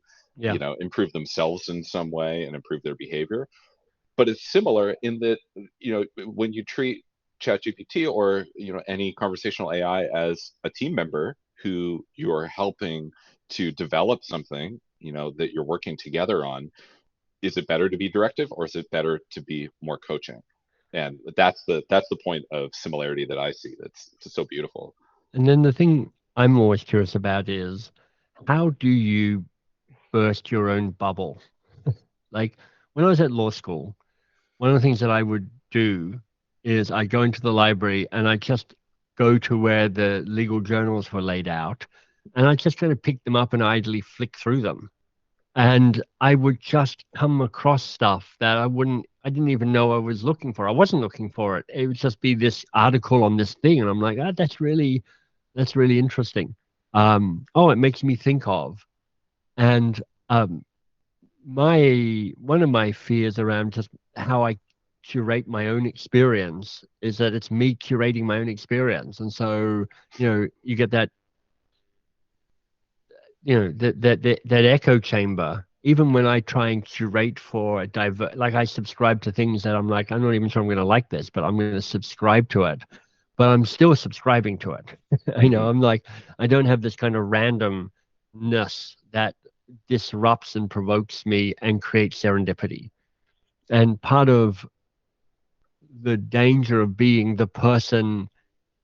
B: improve themselves in some way and improve their behavior. But it's similar in that, when you treat ChatGPT or, any conversational AI as a team member who you're helping to develop something, that you're working together on, is it better to be directive or is it better to be more coaching? And that's the point of similarity that I see. That's just so beautiful.
C: And then the thing I'm always curious about is, how do you burst your own bubble? Like when I was at law school, one of the things that I would do is I go into the library and I just go to where the legal journals were laid out, and I just kind of pick them up and idly flick through them. And I would just come across stuff that I didn't even know I was looking for. I wasn't looking for it. It would just be this article on this thing. And I'm like, that's really interesting. Oh, it makes me think of. And one of my fears around just how I curate my own experience is that it's me curating my own experience. And so, you get that, that echo chamber. Even when I try and curate for like I subscribe to things that I'm like, I'm not even sure I'm going to like this, but I'm going to subscribe to it. But I'm still subscribing to it. I'm like, I don't have this kind of randomness that disrupts and provokes me and creates serendipity. And part of the danger of being the person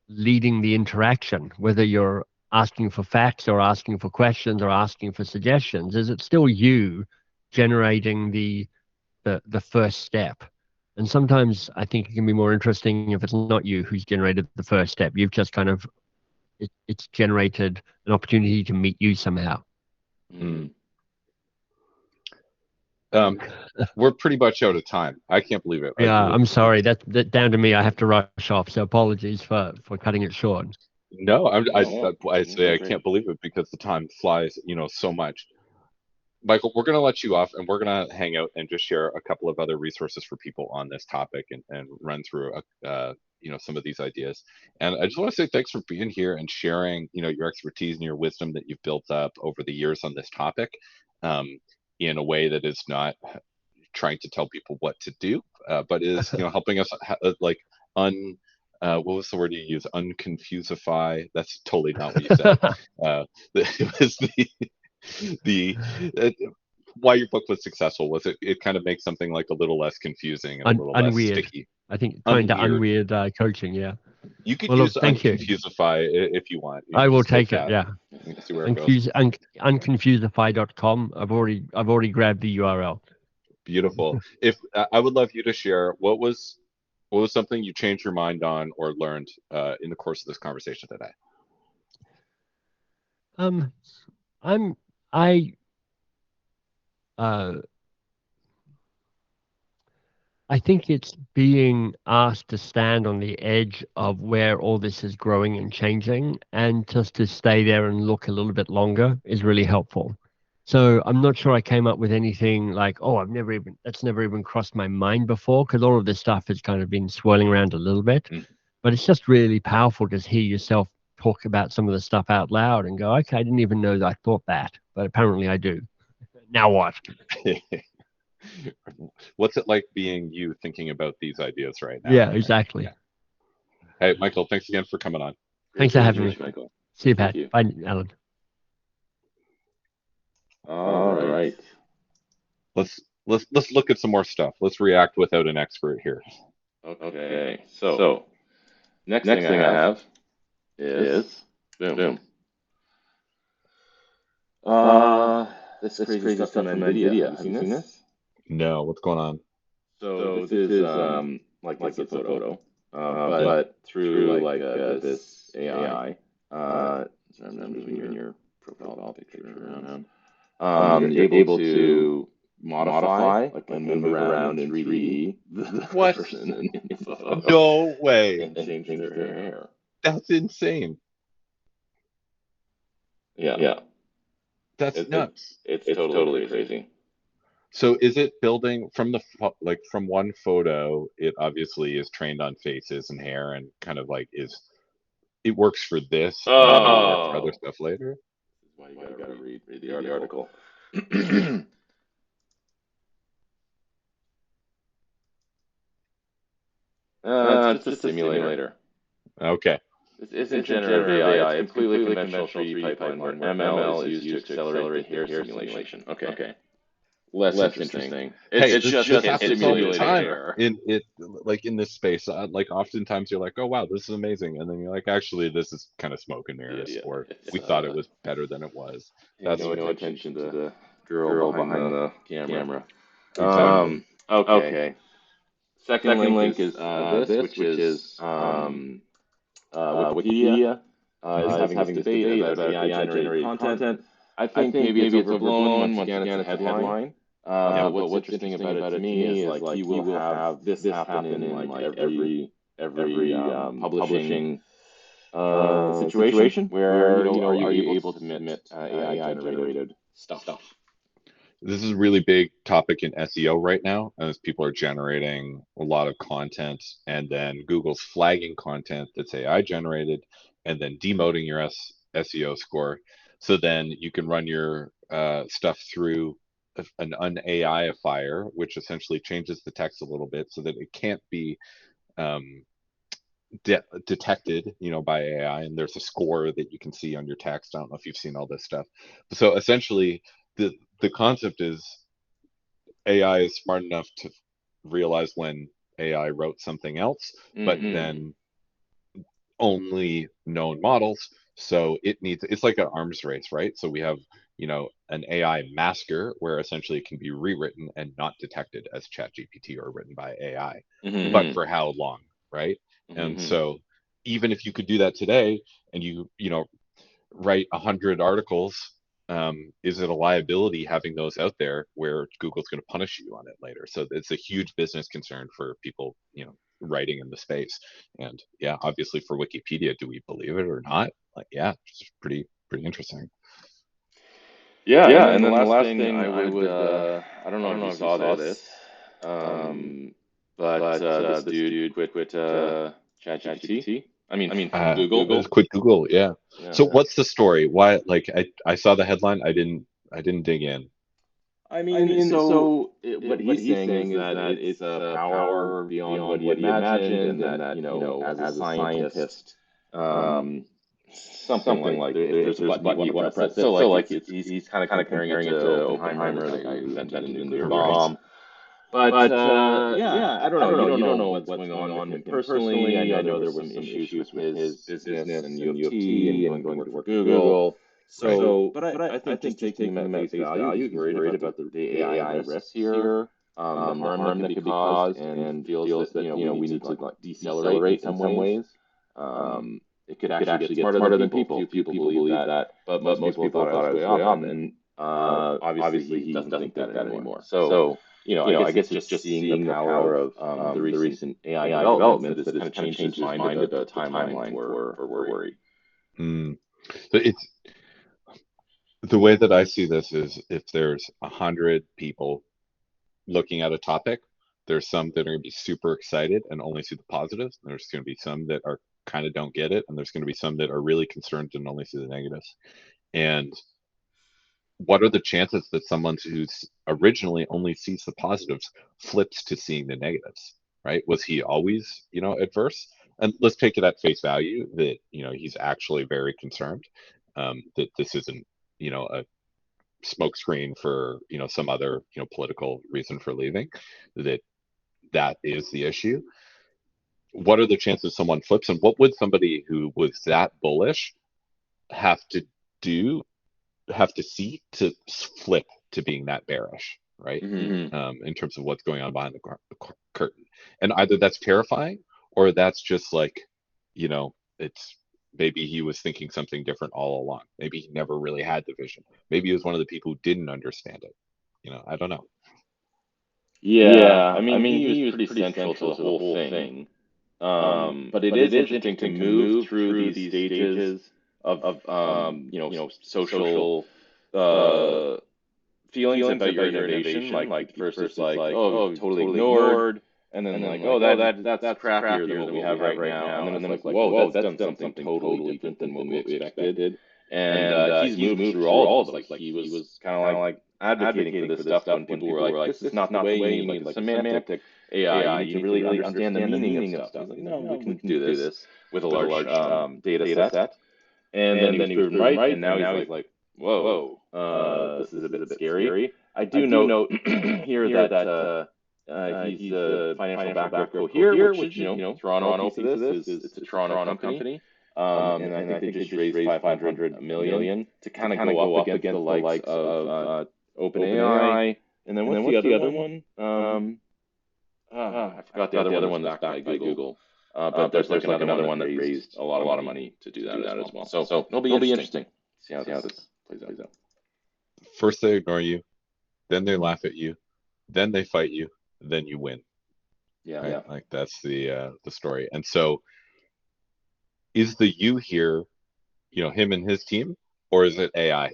C: leading the interaction, whether you're asking for facts or asking for questions or asking for suggestions, is it's still you generating the first step. And sometimes I think it can be more interesting if it's not you who's generated the first step. You've just kind of it's generated an opportunity to meet you somehow.
B: We're pretty much out of time. I can't believe it.
C: Yeah, I'm sorry. That's down to me. I have to rush off. So apologies for cutting it short.
B: No, I say I can't believe it because the time flies, so much. Michael, we're going to let you off and we're going to hang out and just share a couple of other resources for people on this topic and run through, some of these ideas. And I just want to say thanks for being here and sharing, your expertise and your wisdom that you've built up over the years on this topic, in a way that is not trying to tell people what to do, but is, helping us what was the word you used? Unconfusify. That's totally not what you said. It was the why your book was successful was it kind of makes something like a little less confusing and a little less sticky.
C: I think trying to unweird coaching. Yeah.
B: You could use Unconfusify if you want.
C: I will take it. Yeah.
B: See where it goes.
C: Unconfusify.com. I've already grabbed the URL.
B: Beautiful. If I would love you to share what was something you changed your mind on or learned in the course of this conversation today?
C: I think it's being asked to stand on the edge of where all this is growing and changing, and just to stay there and look a little bit longer is really helpful. So I'm not sure I came up with anything like, oh, that's never even crossed my mind before, because all of this stuff has kind of been swirling around a little bit. But it's just really powerful to hear yourself talk about some of the stuff out loud and go, okay, I didn't even know that I thought that, but apparently I do. Now what?
B: What's it like being you thinking about these ideas right now?
C: Yeah, exactly.
B: Yeah. Hey, Michael, thanks again for coming on.
C: Thanks for having me.
A: Michael.
C: See you, Pat. Bye, Alan.
A: All right.
B: Let's look at some more stuff. Let's react without an expert here.
A: Okay. So next thing I have is boom. This crazy stuff in NVIDIA. Have you seen this?
B: No, what's going on?
A: So this is like it's a photo, but through this AI. So I'm moving your profile picture around. You're able to modify, and move around in 3D the person in the photo.
B: No way.
A: And change their hair.
B: That's insane.
A: Yeah.
B: That's nuts.
A: It's totally crazy.
B: So is it building from like from one photo, it obviously is trained on faces and hair and kind of like it works for this and then it'll work for other stuff later?
A: This is why you gotta read the article. It's just a simulator.
B: Okay.
A: This isn't generative AI. It's completely conventional 3D pipeline where ML is used to accelerate the hair simulation. Okay. Less interesting.
B: Hey,
A: It's just
B: this happens all the
A: simulated
B: time
A: hair.
B: like in this space. Like oftentimes you're like, oh wow, this is amazing, and then you're like, actually, this is kind of smoke and mirrors, or we thought it was better than it was.
A: That's no attention to the girl behind the camera.
B: Exactly.
A: Okay. Second link is this, which is Wikipedia is having this debate about AI-generated content. I think maybe it's overblown. Once again, it's a headline. But what's interesting about it to me is like you will have this happen in like every publishing situation where are you able to submit AI-generated stuff?
B: This is a really big topic in SEO right now, as people are generating a lot of content, and then Google's flagging content that's AI generated, and then demoting your SEO score. So then you can run your stuff through an un-AIifier, which essentially changes the text a little bit so that it can't be detected, by AI, and there's a score that you can see on your text. I don't know if you've seen all this stuff. So essentially, the concept is AI is smart enough to realize when AI wrote something else, but then only known models. So it's like an arms race, right? So we have, an AI masker where essentially it can be rewritten and not detected as ChatGPT or written by AI. But for how long, right? And so even if you could do that today and you write 100 articles, is it a liability having those out there where Google's going to punish you on it later? So it's a huge business concern for people, writing in the space. And yeah, obviously for Wikipedia, do we believe it or not? Like, yeah, it's pretty interesting.
A: Yeah, and then the last thing I would I don't know if you saw this, but this dude quit ChatGPT. I mean Google.
B: Quit Google, yeah. So what's the story? Why? Like, I saw the headline. I didn't dig in.
A: I mean, so what he's saying is that it's a power beyond what he imagined, and that as a scientist, something like there's a button you want to press it. So like he's kind of comparing it to Oppenheimer, the guy who invented the nuclear bomb. But yeah, I don't know. You don't know what's going on with him personally. I know there was some issues with his business and U of T and going to work for Google. So, but I think just taking him at face value, he's worried about the AI risks here, the harm that could be caused, and feels that we need to like decelerate in some ways. It could actually get smarter than people. Few people believe that, but most people thought it was way off, and obviously he doesn't think that anymore. So. I guess it's just seeing the power of the recent AI developments that has kind of changed his mind about the timeline for worry.
B: So it's the way that I see this is if there's 100 people looking at a topic, there's some that are going to be super excited and only see the positives. And there's going to be some that are kind of don't get it, and there's going to be some that are really concerned and only see the negatives. And what are the chances that someone who's originally only sees the positives flips to seeing the negatives, right? Was he always, adverse? And let's take it at face value that, he's actually very concerned, that this isn't, a smokescreen for, some other, political reason for leaving, that is the issue. What are the chances someone flips? And what would somebody who was that bullish have to see to flip to being that bearish, right? In terms of what's going on behind the curtain. And either that's terrifying or that's just like, it's maybe he was thinking something different all along. Maybe he never really had the vision. Maybe he was one of the people who didn't understand it. I don't know.
A: Yeah, I mean he was pretty central to the whole thing. But it is interesting to move through these stages of social feelings about your innovation. Like first it's like, oh, totally ignored, and then like, oh, that's crappier than what we have right now, and then it's like, whoa, that's done something totally different than what we expected. And he's moved through all of those. Like he was kind of like advocating for this stuff when people were like, this is not the way you need like semantic AI. You need to really understand the meaning of stuff. He's like, no, we can do this with a large data set. And then he was proven right, and now he's like, whoa, this is a bit scary. I do note here that he's the financial backer of Cohere, which Toronto piece of this is it's a Toronto company. And I think they just raised 500 million to kind of go up against the likes of OpenAI. And then what's the other one? I forgot the other one that's backed by Google. But there's like another one that raised a lot of money to do that as well. So it'll be interesting. See how this plays out.
B: First they ignore you, then they laugh at you, then they fight you, then you win.
A: Yeah,
B: right?
A: yeah.
B: Like that's the story. And so, is the you here, him and his team, or is it AI?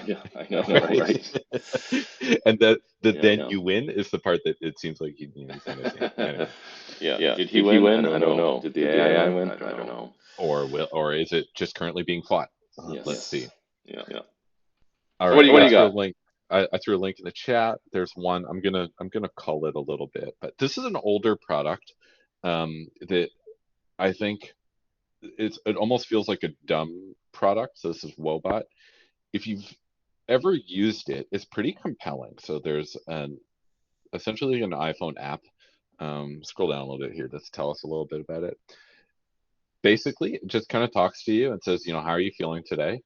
A: Yeah, I know, right?
B: And the then you win is the part that it seems like he's understanding. Anyway.
A: Yeah. Did he win? I don't know. Did the AI win? I don't know.
B: Or is it just currently being fought?
A: Yes.
B: Let's see.
A: Yeah.
B: All right.
A: What do you got?
B: I threw a link in the chat. There's one. I'm gonna cull it a little bit, but this is an older product that I think it almost feels like a dumb product. So this is Wobot. If you've ever used it, it's pretty compelling. So there's essentially an iPhone app. Scroll down a little bit here. Let's tell us a little bit about it. Basically, it just kind of talks to you and says, how are you feeling today?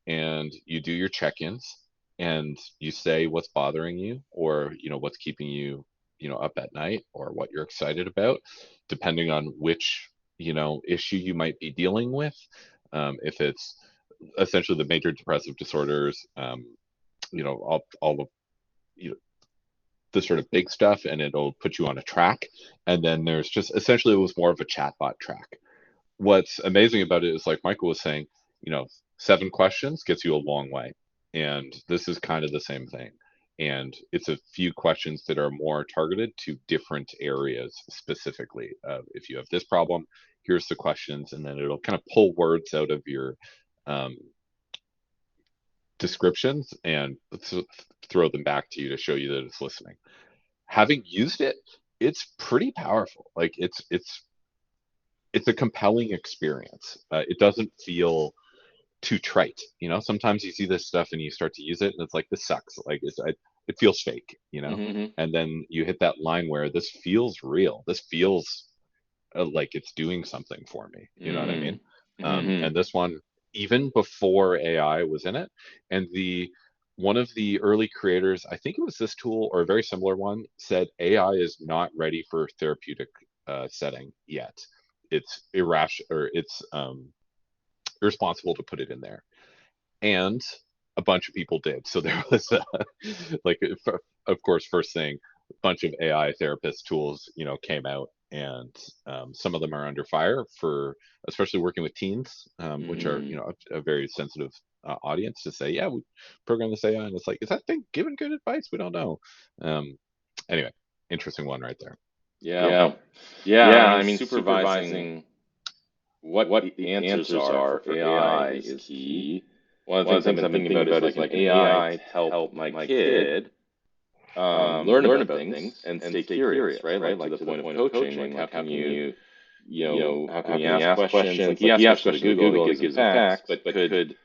B: And you do your check-ins and you say what's bothering you, or what's keeping you up at night, or what you're excited about, depending on which issue you might be dealing with. If it's essentially the major depressive disorders, all of the sort of big stuff, and it'll put you on a track. And then there's just essentially, it was more of a chatbot track. What's amazing about it is, like Michael was saying, 7 questions gets you a long way. And this is kind of the same thing. And it's a few questions that are more targeted to different areas specifically. If you have this problem, here's the questions, and then it'll kind of pull words out of your descriptions and throw them back to you to show you that it's listening. Having used it, it's pretty powerful. Like it's a compelling experience. It doesn't feel too trite. Sometimes you see this stuff and you start to use it and it's like, this sucks. Like it feels fake,
A: Mm-hmm.
B: And then you hit that line where this feels real. This feels like it's doing something for me. You know what I mean?
A: Mm-hmm.
B: And this one, even before AI was in it, and one of the early creators, I think it was this tool or a very similar one, said AI is not ready for therapeutic setting yet. It's irrational, or it's irresponsible to put it in there. And a bunch of people did. So there was of course, first thing, a bunch of AI therapist tools came out, and some of them are under fire for especially working with teens, which are a very sensitive audience, to say, yeah, we program this AI, and it's like, is that thing giving good advice? We don't know. Anyway, interesting one right there.
A: Yeah. I mean, supervising what the answers are for AI is key. One of the things I've been thinking about is like an AI to help my kid learn about things and stay curious, right? Like to the point of coaching. Like how can you ask questions? Like he asks questions to Google, it gives him facts, but could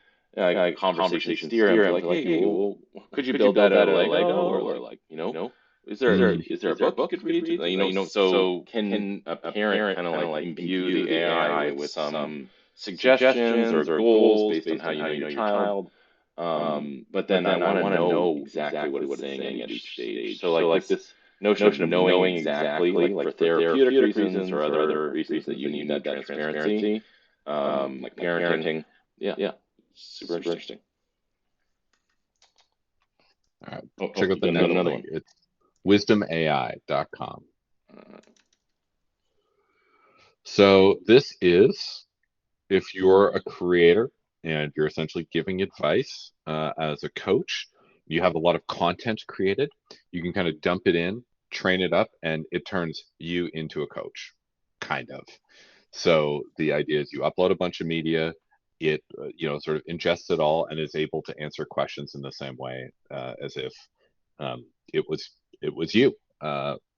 A: conversation steer him to like, hey, well, could you build that out of Lego, or like, is there a book you could read? So can a parent kind of like imbue the AI with some suggestions or goals based on how you know your child? But then I want to know exactly what it's saying at each stage. So like this notion of knowing exactly, like for therapeutic reasons or other reasons that you need that transparency, like parenting. Yeah, super interesting.
B: All right, check out the next link. It's wisdomai.com. So this is, if you're a creator and you're essentially giving advice as a coach, you have a lot of content created, you can kind of dump it in, train it up, and it turns you into a coach, kind of. So the idea is you upload a bunch of media, it sort of ingests it all and is able to answer questions in the same way as if it was you,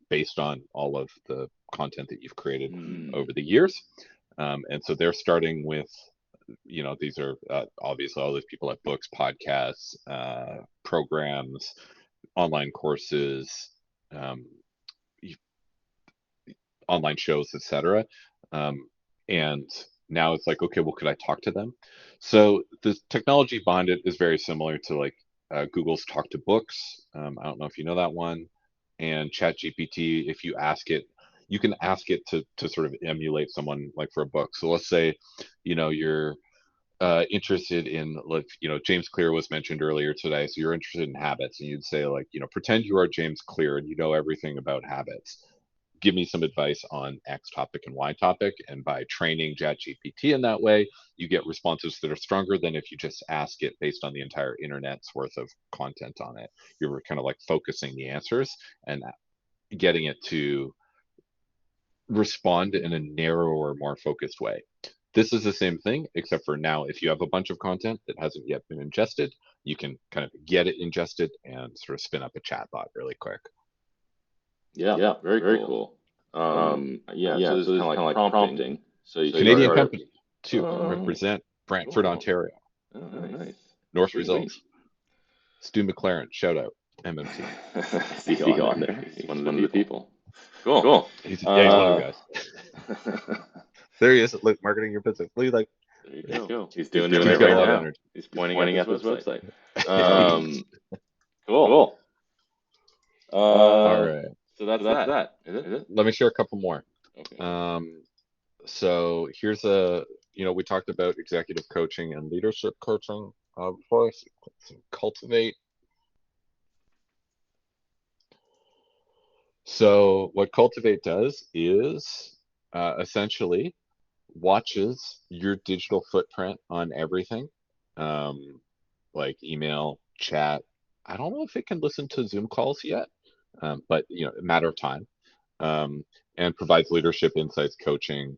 B: based on all of the content that you've created over the years. And so they're starting with, these are obviously all those people have books, podcasts, programs, online courses, online shows, etc. And now it's like, okay, well, could I talk to them? So the technology behind it is very similar to like Google's Talk to Books. I don't know if you know that one. And ChatGPT, if you ask it, you can ask it to sort of emulate someone like for a book. So let's say, you're interested in, like, James Clear was mentioned earlier today. So you're interested in habits, and you'd say, like, pretend you are James Clear and you know everything about habits. Give me some advice on X topic and Y topic. And by training ChatGPT in that way, you get responses that are stronger than if you just ask it based on the entire internet's worth of content on it. You're kind of like focusing the answers and getting it to respond in a narrower, more focused way. This is the same thing, except for now, if you have a bunch of content that hasn't yet been ingested, you can kind of get it ingested and sort of spin up a chatbot really quick.
A: Yeah, very cool. So this is kind of like prompting. So you
B: Canadian company to represent Brantford, Ontario.
A: Oh, nice.
B: North results. Stu McLaren, shout out, MMT.
A: I see you on there. He's one of the people. Cool.
B: He's one of the guys. There he is. Look, marketing your business. Look, like,
A: there you go. He's doing it right now. He's pointing at his website. Cool.
B: All right.
A: So that's that. Is it?
B: Let me share a couple more.
A: Okay.
B: So here's we talked about executive coaching and leadership coaching before. So Cultivate. So what Cultivate does is essentially watches your digital footprint on everything, like email, chat. I don't know if it can listen to Zoom calls yet, but a matter of time, and provides leadership insights, coaching,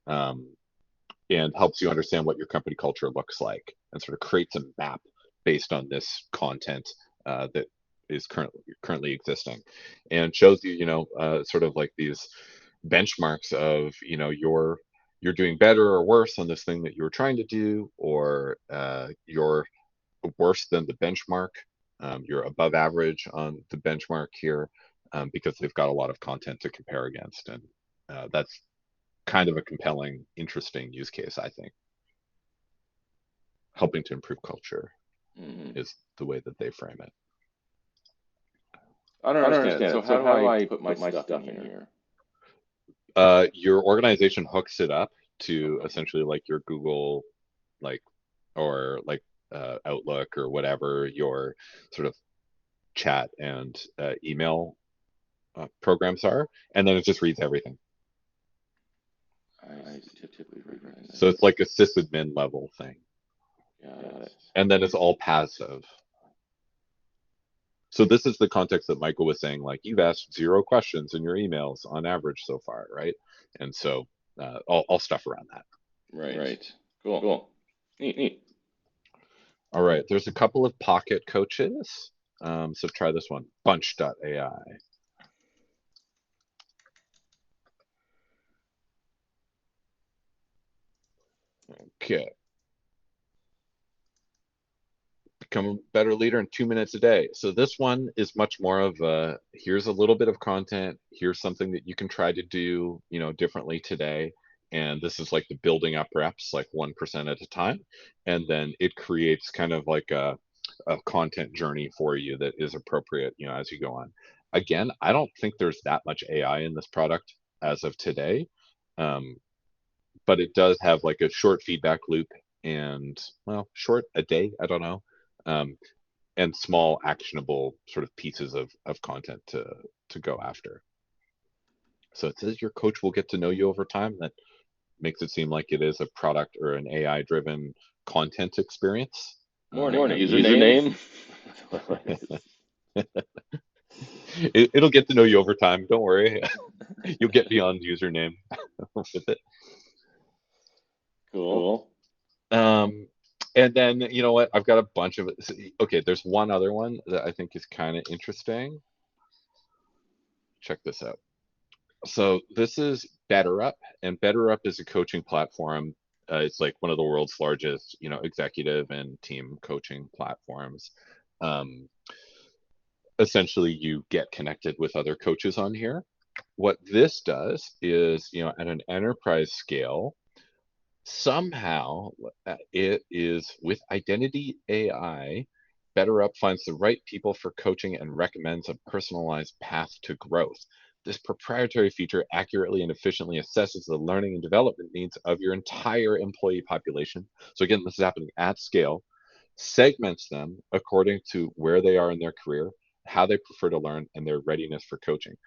B: and helps you understand what your company culture looks like, and sort of creates a map based on this content that is currently existing, and shows you, sort of like these benchmarks of, you're doing better or worse on this thing that you were trying to do, or you're worse than the benchmark, you're above average on the benchmark here, because they've got a lot of content to compare against. And that's kind of a compelling, interesting use case, I think. Helping to improve culture is the way that they frame it.
A: I don't understand. So how do I put my stuff in here?
B: Your organization hooks it up to essentially like your Google, or Outlook or whatever your sort of chat and email programs are, and then it just reads everything.
A: I typically read.
B: So it's like a sysadmin level thing.
A: Got it.
B: And then it's all passive. So this is the context that Michael was saying, like, you've asked 0 questions in your emails on average so far, right? And so all stuff around that.
A: Right. Cool. Neat.
B: All right. There's a couple of pocket coaches. So try this one, bunch.ai. Okay. Become a better leader in 2 minutes a day. So this one is much more of a, here's a little bit of content. Here's something that you can try to do, differently today. And this is like the building up reps, like 1% at a time. And then it creates kind of like a content journey for you that is appropriate, as you go on. Again, I don't think there's that much AI in this product as of today. But it does have like a short feedback loop and, well, short a day, I don't know. And small actionable sort of pieces of content to go after. So it says your coach will get to know you over time. That makes it seem like it is a product or an AI driven content experience.
A: Morning. Username.
B: It'll get to know you over time. Don't worry. You'll get beyond username with it.
A: Cool.
B: And then, you know what? I've got a bunch of it. Okay, there's one other one that I think is kind of interesting. Check this out. So this is BetterUp, and BetterUp is a coaching platform. It's like one of the world's largest, executive and team coaching platforms. Essentially, you get connected with other coaches on here. What this does is, at an enterprise scale, somehow it is with identity AI. BetterUp finds the right people for coaching and recommends a personalized path to growth. This proprietary feature accurately and efficiently assesses the learning and development needs of your entire employee population. So again, this is happening at scale, segments them according to where they are in their career, how they prefer to learn, and their readiness for coaching.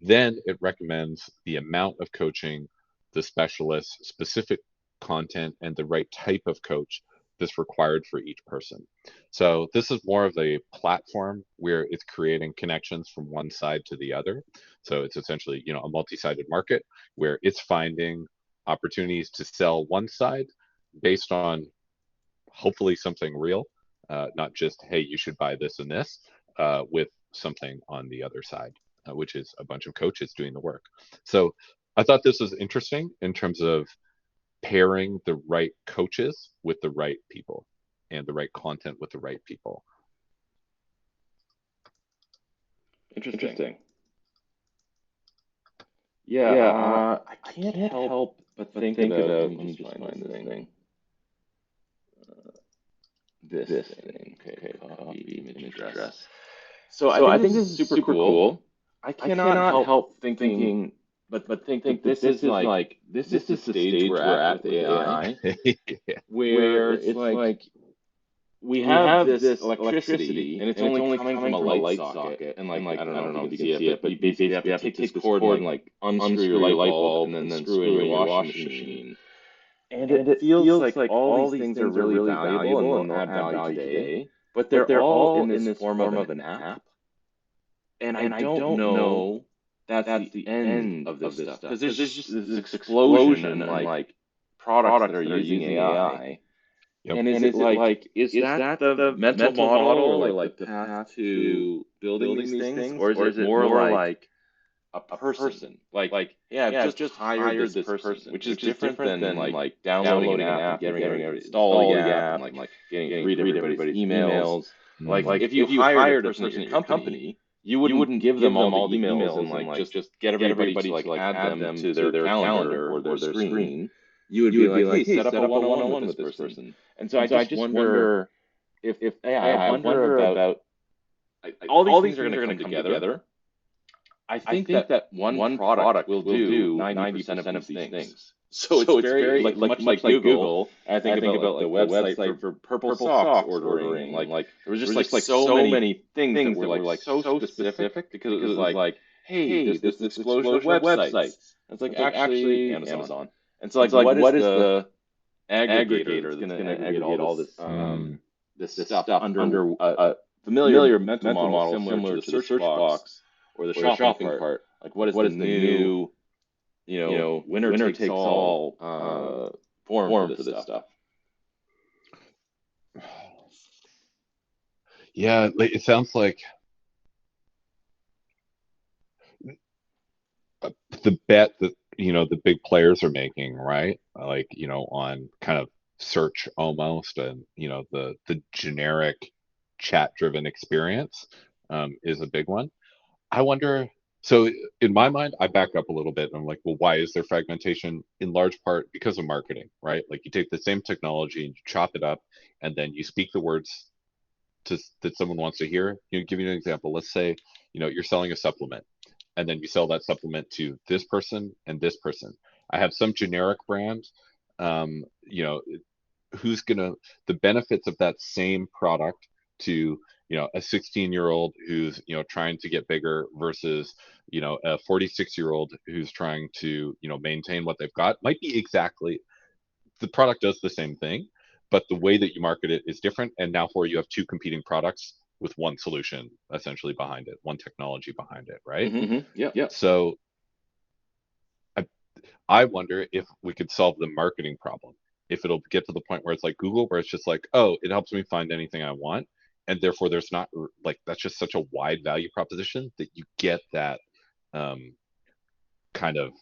B: Then it recommends the amount of coaching, the specialist, specific content, and the right type of coach that's required for each person. So this is more of a platform where it's creating connections from one side to the other. So it's essentially, a multi-sided market where it's finding opportunities to sell one side based on hopefully something real, not just, hey, you should buy this and this, with something on the other side, which is a bunch of coaches doing the work. So I thought this was interesting in terms of pairing the right coaches with the right people and the right content with the right people.
A: Interesting. Yeah, I can't help but think about, let me just find this thing. This thing. Okay, copy image address. So I think this is super cool. I cannot help thinking, but think that this is the stage we're at with AI, where it's like we have this electricity, and it's only coming from a light socket, and I don't know if you can see it, but you basically have to take this cord and unscrew your light bulb, and then screw in your washing machine. And it feels like all these things are really valuable and they'll add value today, but they're all in this form of an app. And I don't know that's the end of this stuff, because there's just this explosion in products that are using AI.
B: Yep.
A: And is that the mental model, or the path to building these things, or is it more like a person? Yeah, just hired this person, which is different than downloading an app and getting everybody to install the app and getting read everybody's emails. If you hired a person at your company, you wouldn't give them all the emails and just get everybody to add them to their calendar or their screen. You would be like, hey, set up a one-on-one with this person. And so I just wonder I wonder about all these things are going to come together. I think that one product will do 90% of these things. So it's very much like Google. I think about the website for purple socks ordering. There was just so many things that were so specific, because it was like, hey, there's this explosion of websites. It's like actually Amazon. And so what is the aggregator that's going to aggregate all this stuff under a familiar mental model similar to the search box or the shopping cart? What is the new, winner takes all form for this stuff?
B: Yeah, it sounds like the bet that the big players are making, right? On kind of search almost, and the generic chat driven experience is a big one. I wonder, so in my mind, I back up a little bit and I'm like, well, why is there fragmentation? In large part because of marketing, right? You take the same technology and you chop it up, and then you speak the words that someone wants to hear. Give you an example. Let's say you're selling a supplement, and then you sell that supplement to this person and this person. I have some generic brand, who's the benefits of that same product to a 16-year-old who's trying to get bigger versus a 46-year-old who's trying to maintain what they've got might be exactly, the product does the same thing, but the way that you market it is different, and now you have two competing products with one solution essentially behind it, one technology behind it, right?
A: Yeah.
B: So I wonder if we could solve the marketing problem. If it'll get to the point where it's like Google, where it's just like, oh, it helps me find anything I want, and therefore there's not like, that's just such a wide value proposition that you get that kind of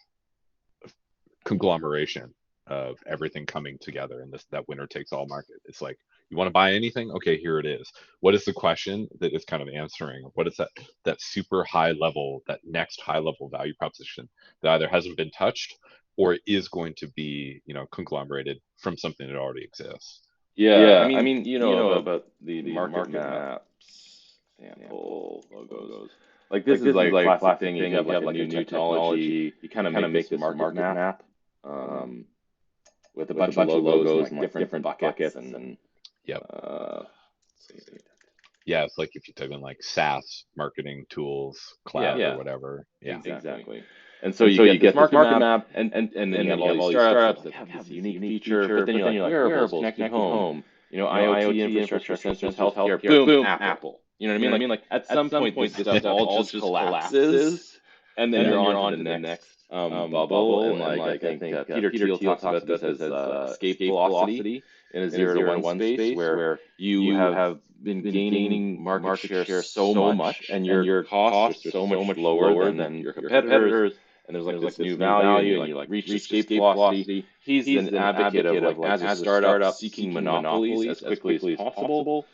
B: conglomeration of everything coming together in this, that winner takes all market. It's like, you want to buy anything? Okay, here it is. What is the question that is kind of answering? What is that super high level, that next high level value proposition that either hasn't been touched or is going to be, conglomerated from something that already exists?
A: Yeah, I mean, you know about the market maps, sample logos. Like this is like a classic thing. You have like a new technology. You kind of make this market map with a bunch of logos and like different buckets and
B: Yep.
A: let's see.
B: Yeah, it's like if you type in like SaaS marketing tools, cloud or whatever. Yeah,
A: exactly. And so you get this market map, and then you have all these startups that have this unique feature, but then you're like, wearables, connected home, IoT infrastructure, sensors, healthcare, boom, Apple. You know what I mean? Like at some point, this stuff all just collapses, and then you're on to the next bubble. And like I think Peter Thiel talks about this as escape velocity in a 0 to 1 space, where you have been gaining market share so much, and your costs are so much lower than your competitors. And there's like this new value, and you like reach escape velocity. He's an advocate of like as a startup seeking monopolies as quickly as possible,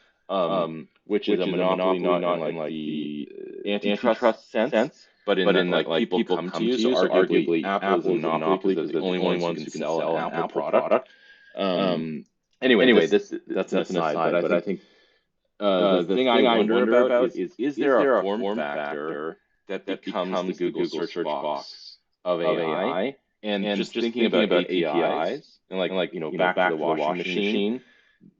A: which is a monopoly not in like the antitrust sense, but in like people come to you. So arguably, Apple is a monopoly because they're the only ones who can sell an Apple product. Anyway, that's an aside, but I think the thing I wonder about is there a form factor that becomes the Google search box of AI? And just thinking about APIs and like back to the washing machine,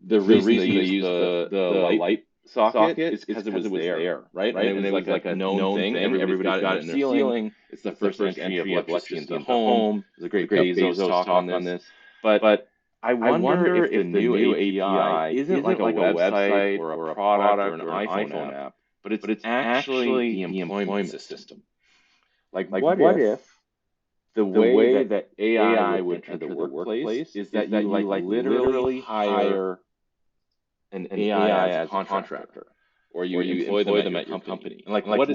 A: the reason they use the light socket is because it was there, right? And it was like a known thing. Everybody's got it in their ceiling. It's the first entry of electricity into the home. There's a great Bezos talk on this. But I wonder if the new API isn't like a website or a product or an iPhone app, but it's actually the employment system. Like what if the way that AI would enter the workplace is that you like literally hire an AI as a contractor, or you employ them at your company? And like what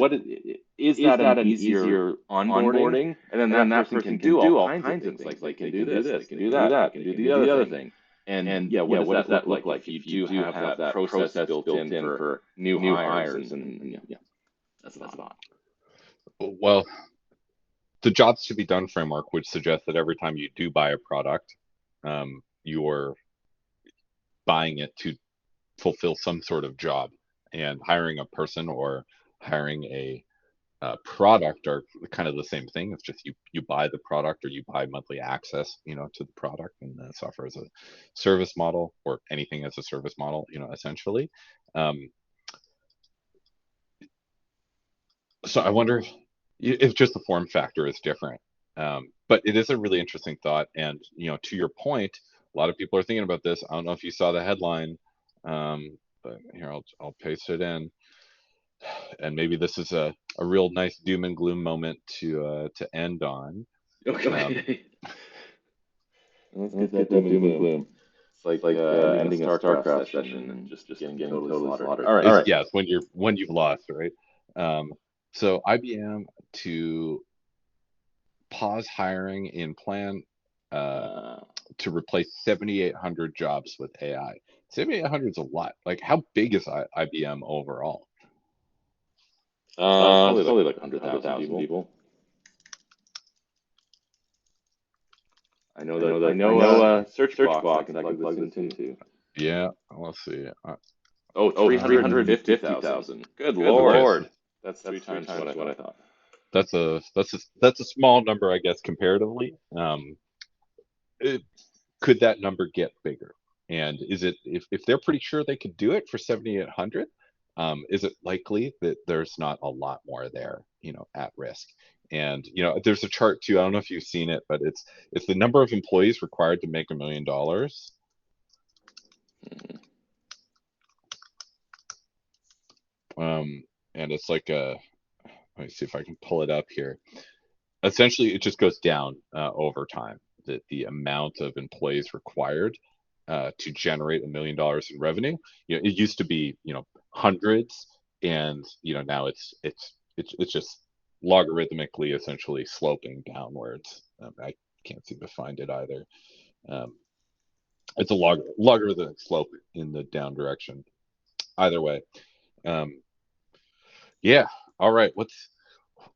A: is that an easier onboarding? And then that person can do all kinds of things. Like they can do this, they can do that, they can do the other thing. And what does that look like if you do have that process built in for new hires? And that's a thought.
B: Well, the jobs to be done framework would suggest that every time you do buy a product, you're buying it to fulfill some sort of job, and hiring a person or hiring a product are kind of the same thing. It's just you buy the product, or you buy monthly access, to the product, and the software as a service model, or anything as a service model, essentially. So I wonder if just the form factor is different. But it is a really interesting thought. And, to your point, a lot of people are thinking about this. I don't know if you saw the headline, but here, I'll paste it in. And maybe this is a real nice doom and gloom moment to end on.
A: Okay. Let's get that doom and gloom. It's like ending a StarCraft session and just getting totally slaughtered. All right.
B: Yeah, it's when you've lost, right? So IBM to pause hiring in plan to replace 7,800 jobs with AI. 7,800 is a lot. Like, how big is IBM overall?
A: Probably like 100,000 people. I know search box I can plug this into.
B: Yeah, let's see.
A: 350,000. Good Lord. That's three times what I thought.
B: That's a small number, I guess, comparatively. Could that number get bigger? And is it, if they're pretty sure they could do it for 7,800, is it likely that there's not a lot more there, at risk? And there's a chart too. I don't know if you've seen it, but it's the number of employees required to make $1 million. And it's like let me see if I can pull it up here. Essentially, it just goes down over time. The amount of employees required to generate $1 million in revenue. It used to be hundreds, and now it's just logarithmically essentially sloping downwards. I can't seem to find it either. It's a logarithmic slope in the down direction. Either way, yeah. All right.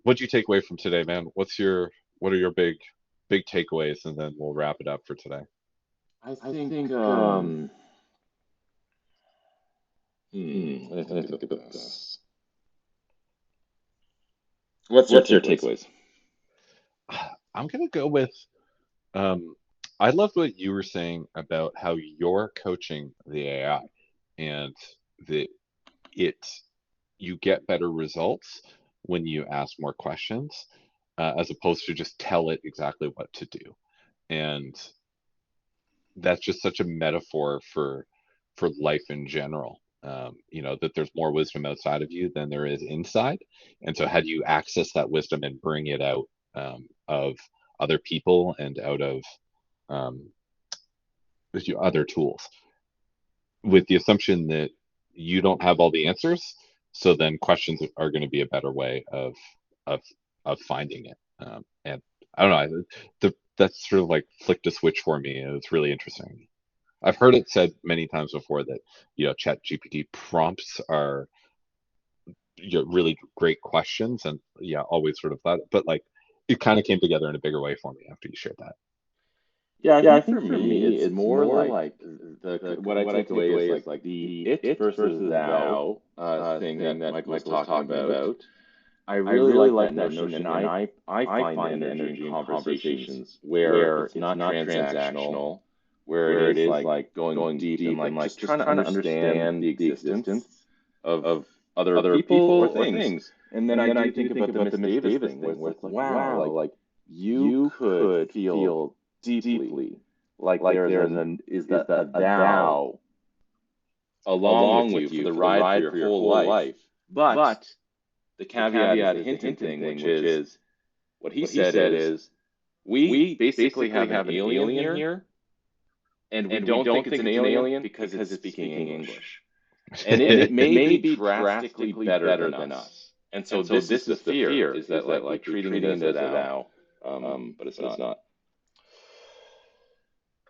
B: What'd you take away from today, man? What are your big takeaways, and then we'll wrap it up for today.
A: I think I think about this. What's your takeaways?
B: I'm gonna go with I loved what you were saying about how you're coaching the AI, and that you get better results when you ask more questions, as opposed to just tell it exactly what to do. And that's just such a metaphor for life in general. That there's more wisdom outside of you than there is inside. And so how do you access that wisdom and bring it out of other people and out of other tools, with the assumption that you don't have all the answers. So then questions are going to be a better way of finding it. And I don't know, that's sort of like flicked a switch for me. It's really interesting. I've heard it said many times before that ChatGPT prompts are really great questions, and always sort of thought, but like it kind of came together in a bigger way for me after you shared that.
A: Yeah, I think for me, it's more like what I take away is like the it versus thou thing that Michael was talking about. I really like that notion, and I find energy in conversations where it's not transactional, where it is like going deep and like just trying to understand the existence of other people or things. And then I do think about the Miss Davis thing, where it's like, wow, like you could feel deeply like there's a thou along with you for the ride for your whole life. But the caveat is the hinting thing, which is what he said is we basically have an alien here, and we don't think it's an alien because it's speaking English. And it may be drastically better than us. And so this is the fear, is that like we're treating it as a thou, but it's not.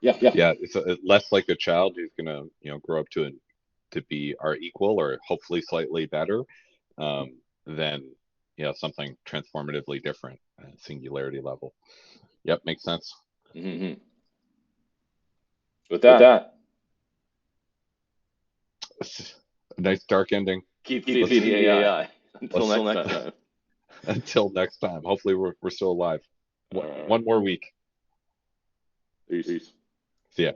A: Yeah.
B: It's less like a child who's gonna grow up to be our equal, or hopefully slightly better, than something transformatively different, singularity level. Yep, makes sense.
A: Mm-hmm. With that,
B: a nice dark ending.
A: Keep feeding the AI. Until next time.
B: Until next time. Hopefully we're still alive. One more week.
A: Peace.
B: See ya.